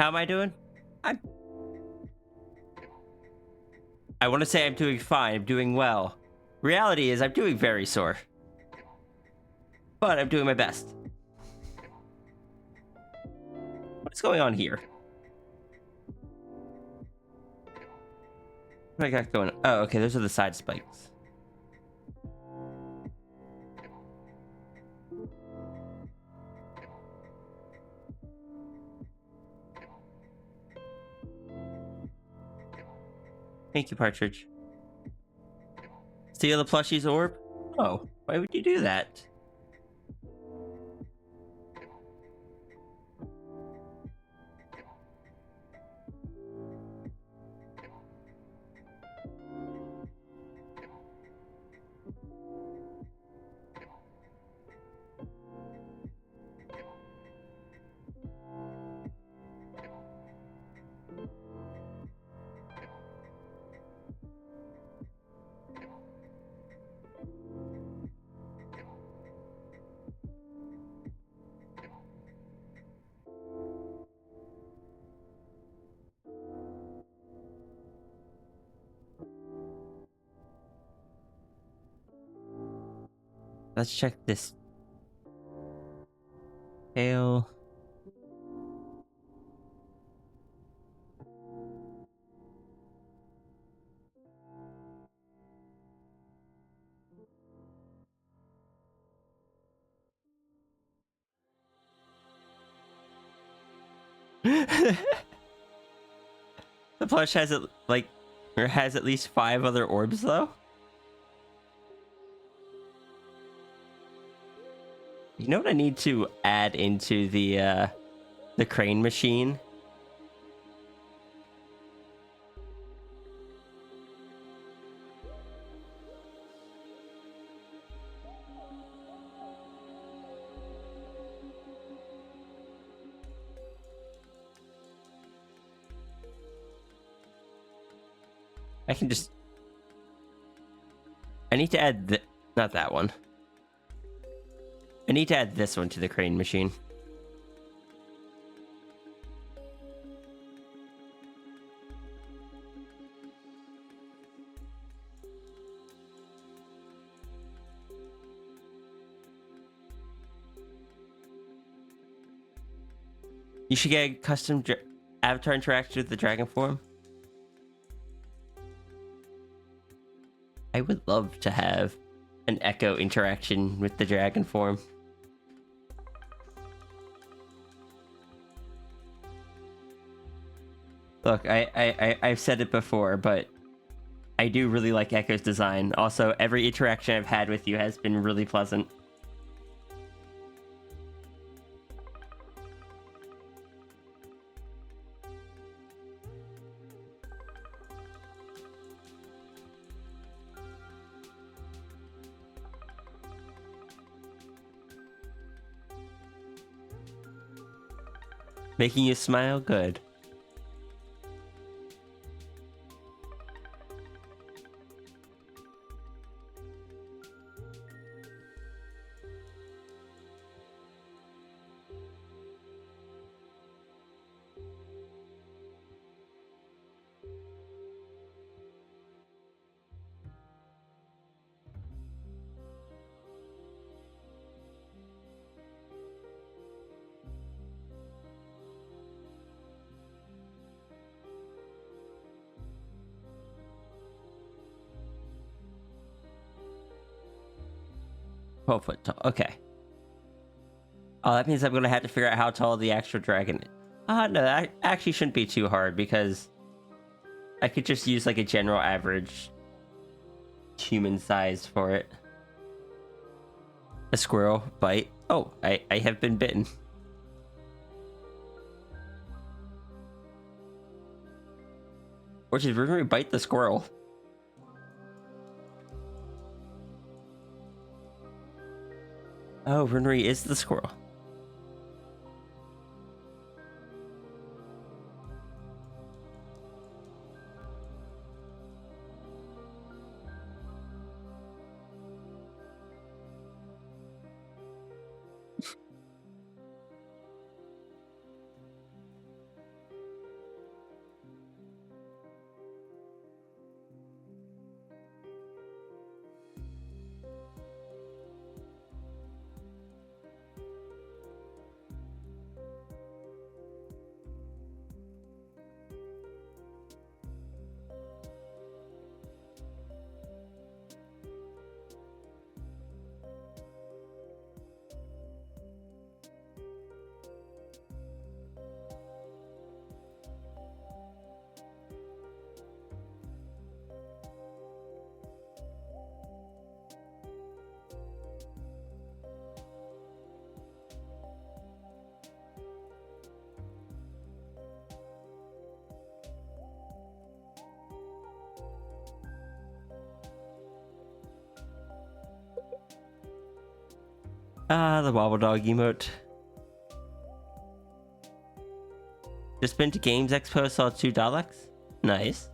[SPEAKER 2] How am I doing? I want to say I'm doing fine. I'm doing well. Reality is I'm doing very sore. But I'm doing my best. What's going on here? What do I got going on? Oh, okay. Those are the side spikes. Thank you, Partridge. Steal the plushie's orb? Oh, why would you do that? Let's check this. Tail. The plush has it like, or has at least 5 other orbs though. You know what I need to add into the crane machine? I can just... I need to add not that one. I need to add this one to the crane machine. You should get a custom avatar interaction with the dragon form. I would love to have an Eko interaction with the dragon form. Look, I've said it before, but I do really like Eko's design. Also, every interaction I've had with you has been really pleasant. Making you smile? Good. Foot tall. Okay. Oh, that means I'm gonna have to figure out how tall the actual dragon is. No, that actually shouldn't be too hard because I could just use like a general average human size for it. A squirrel bite. Oh, I have been bitten. Or should Rumi bite the squirrel? Oh, Runri is the squirrel. Ah, the Wobble Dog emote. Just been to Games Expo, saw 2 Daleks. Nice.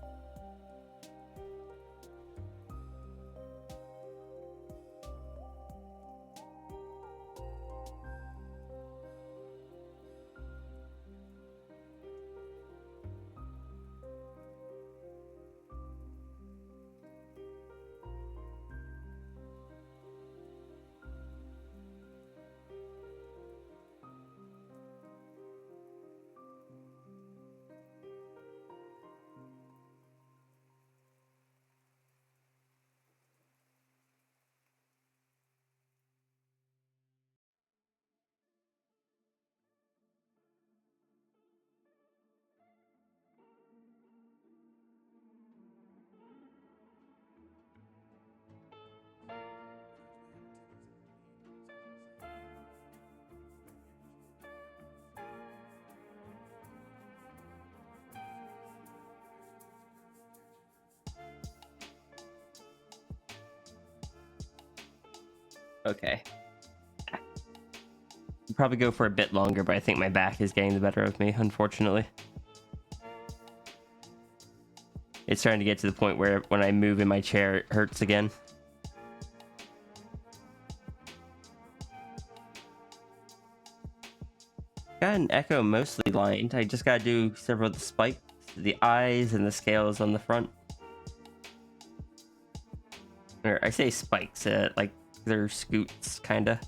[SPEAKER 2] Okay. Probably go for a bit longer, but I think my back is getting the better of me, unfortunately. It's starting to get to the point where when I move in my chair, it hurts again. Got an Eko mostly lined. I just gotta do several of the spikes, the eyes, and the scales on the front. Or I say spikes, like they're scoots, kinda.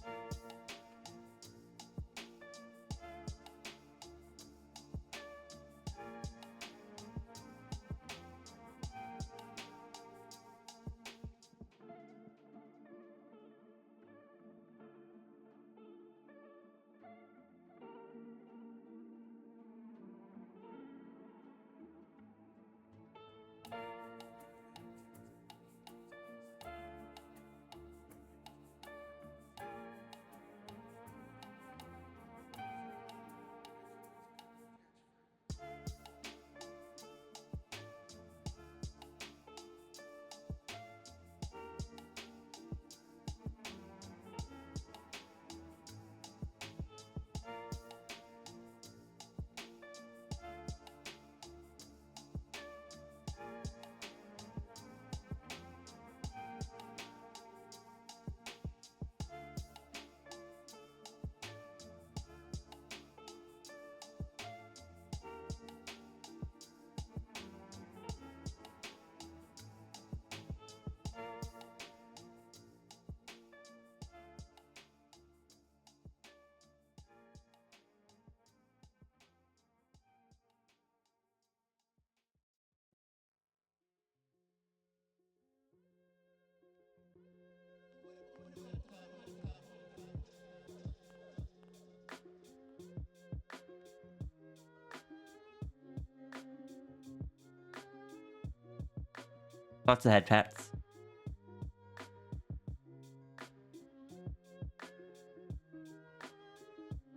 [SPEAKER 2] Lots of head pats.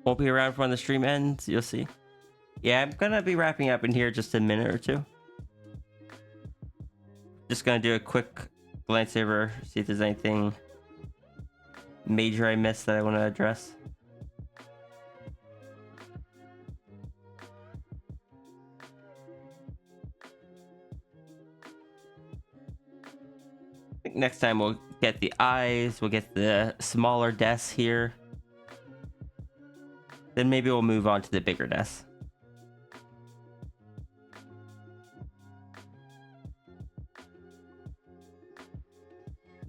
[SPEAKER 2] Won't be around for when the stream ends, you'll see. Yeah, I'm gonna be wrapping up in here just a minute or two. Just gonna do a quick glance over, see if there's anything major I missed that I want to address. I think next time we'll get the eyes, we'll get the smaller desks here. Then maybe we'll move on to the bigger desks.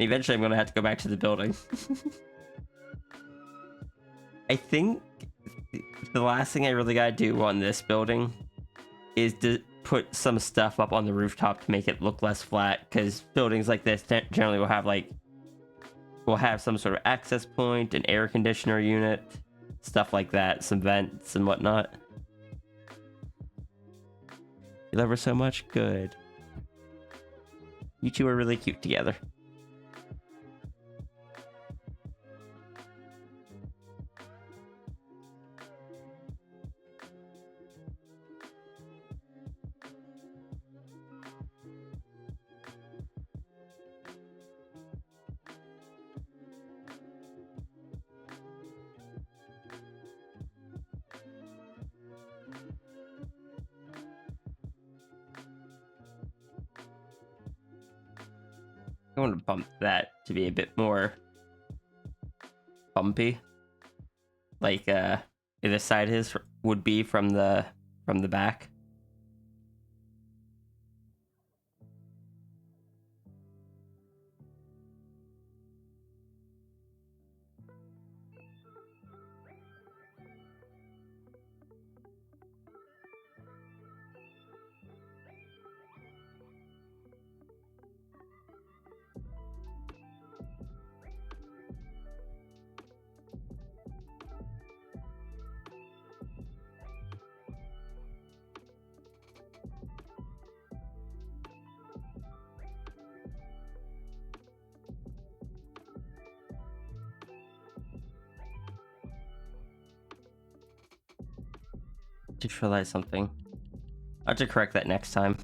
[SPEAKER 2] Eventually I'm gonna have to go back to the building. I think the last thing I really gotta do on this building is to put some stuff up on the rooftop to make it look less flat, because buildings like this generally will have some sort of access point, an air conditioner unit, stuff like that, some vents and whatnot. You love her so much? Good. You two are really cute together. I want to bump that to be a bit more bumpy, like the side is would be from the back. Just realized something. I'll have to correct that next time.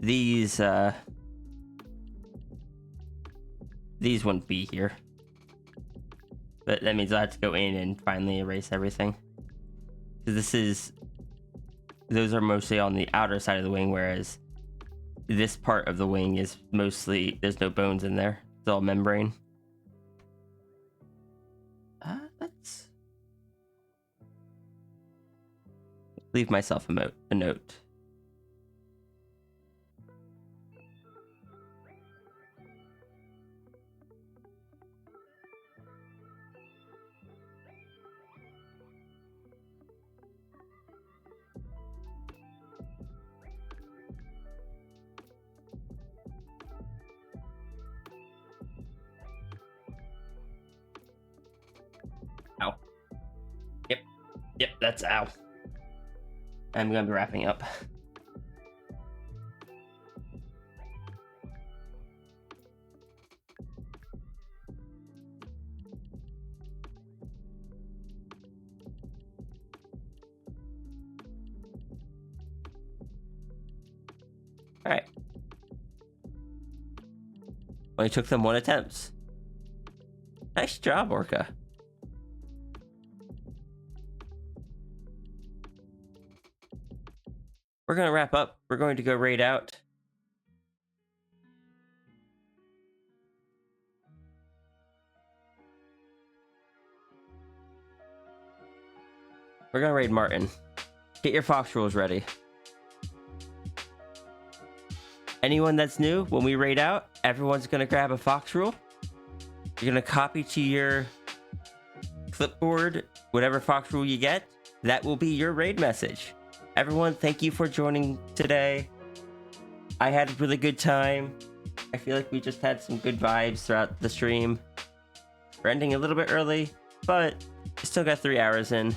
[SPEAKER 2] These wouldn't be here. But that means I have to go in and finally erase everything. Because those are mostly on the outer side of the wing, whereas this part of the wing is mostly, there's no bones in there. It's all membrane. Let's leave myself a note. Ow. Yep, that's ow. I'm gonna be wrapping up. All right. Only took them 1 attempt. Nice job, Orca. We're going to wrap up. We're going to go raid out. We're going to raid Martin. Get your Fox rules ready. Anyone that's new, when we raid out, everyone's going to grab a Fox rule. You're going to copy to your clipboard whatever Fox rule you get. That will be your raid message. Everyone, thank you for joining today. I had a really good time. I feel like we just had some good vibes throughout the stream. We're ending a little bit early, but still got 3 hours in.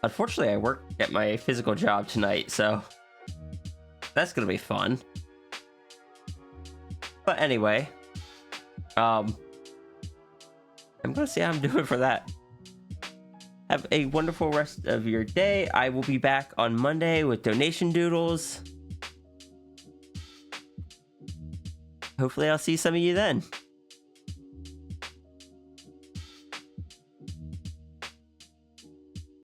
[SPEAKER 2] Unfortunately, I work at my physical job tonight, so that's gonna be fun. But anyway, I'm gonna see how I'm doing for that. Have a wonderful rest of your day. I will be back on Monday with donation doodles. Hopefully I'll see some of you then.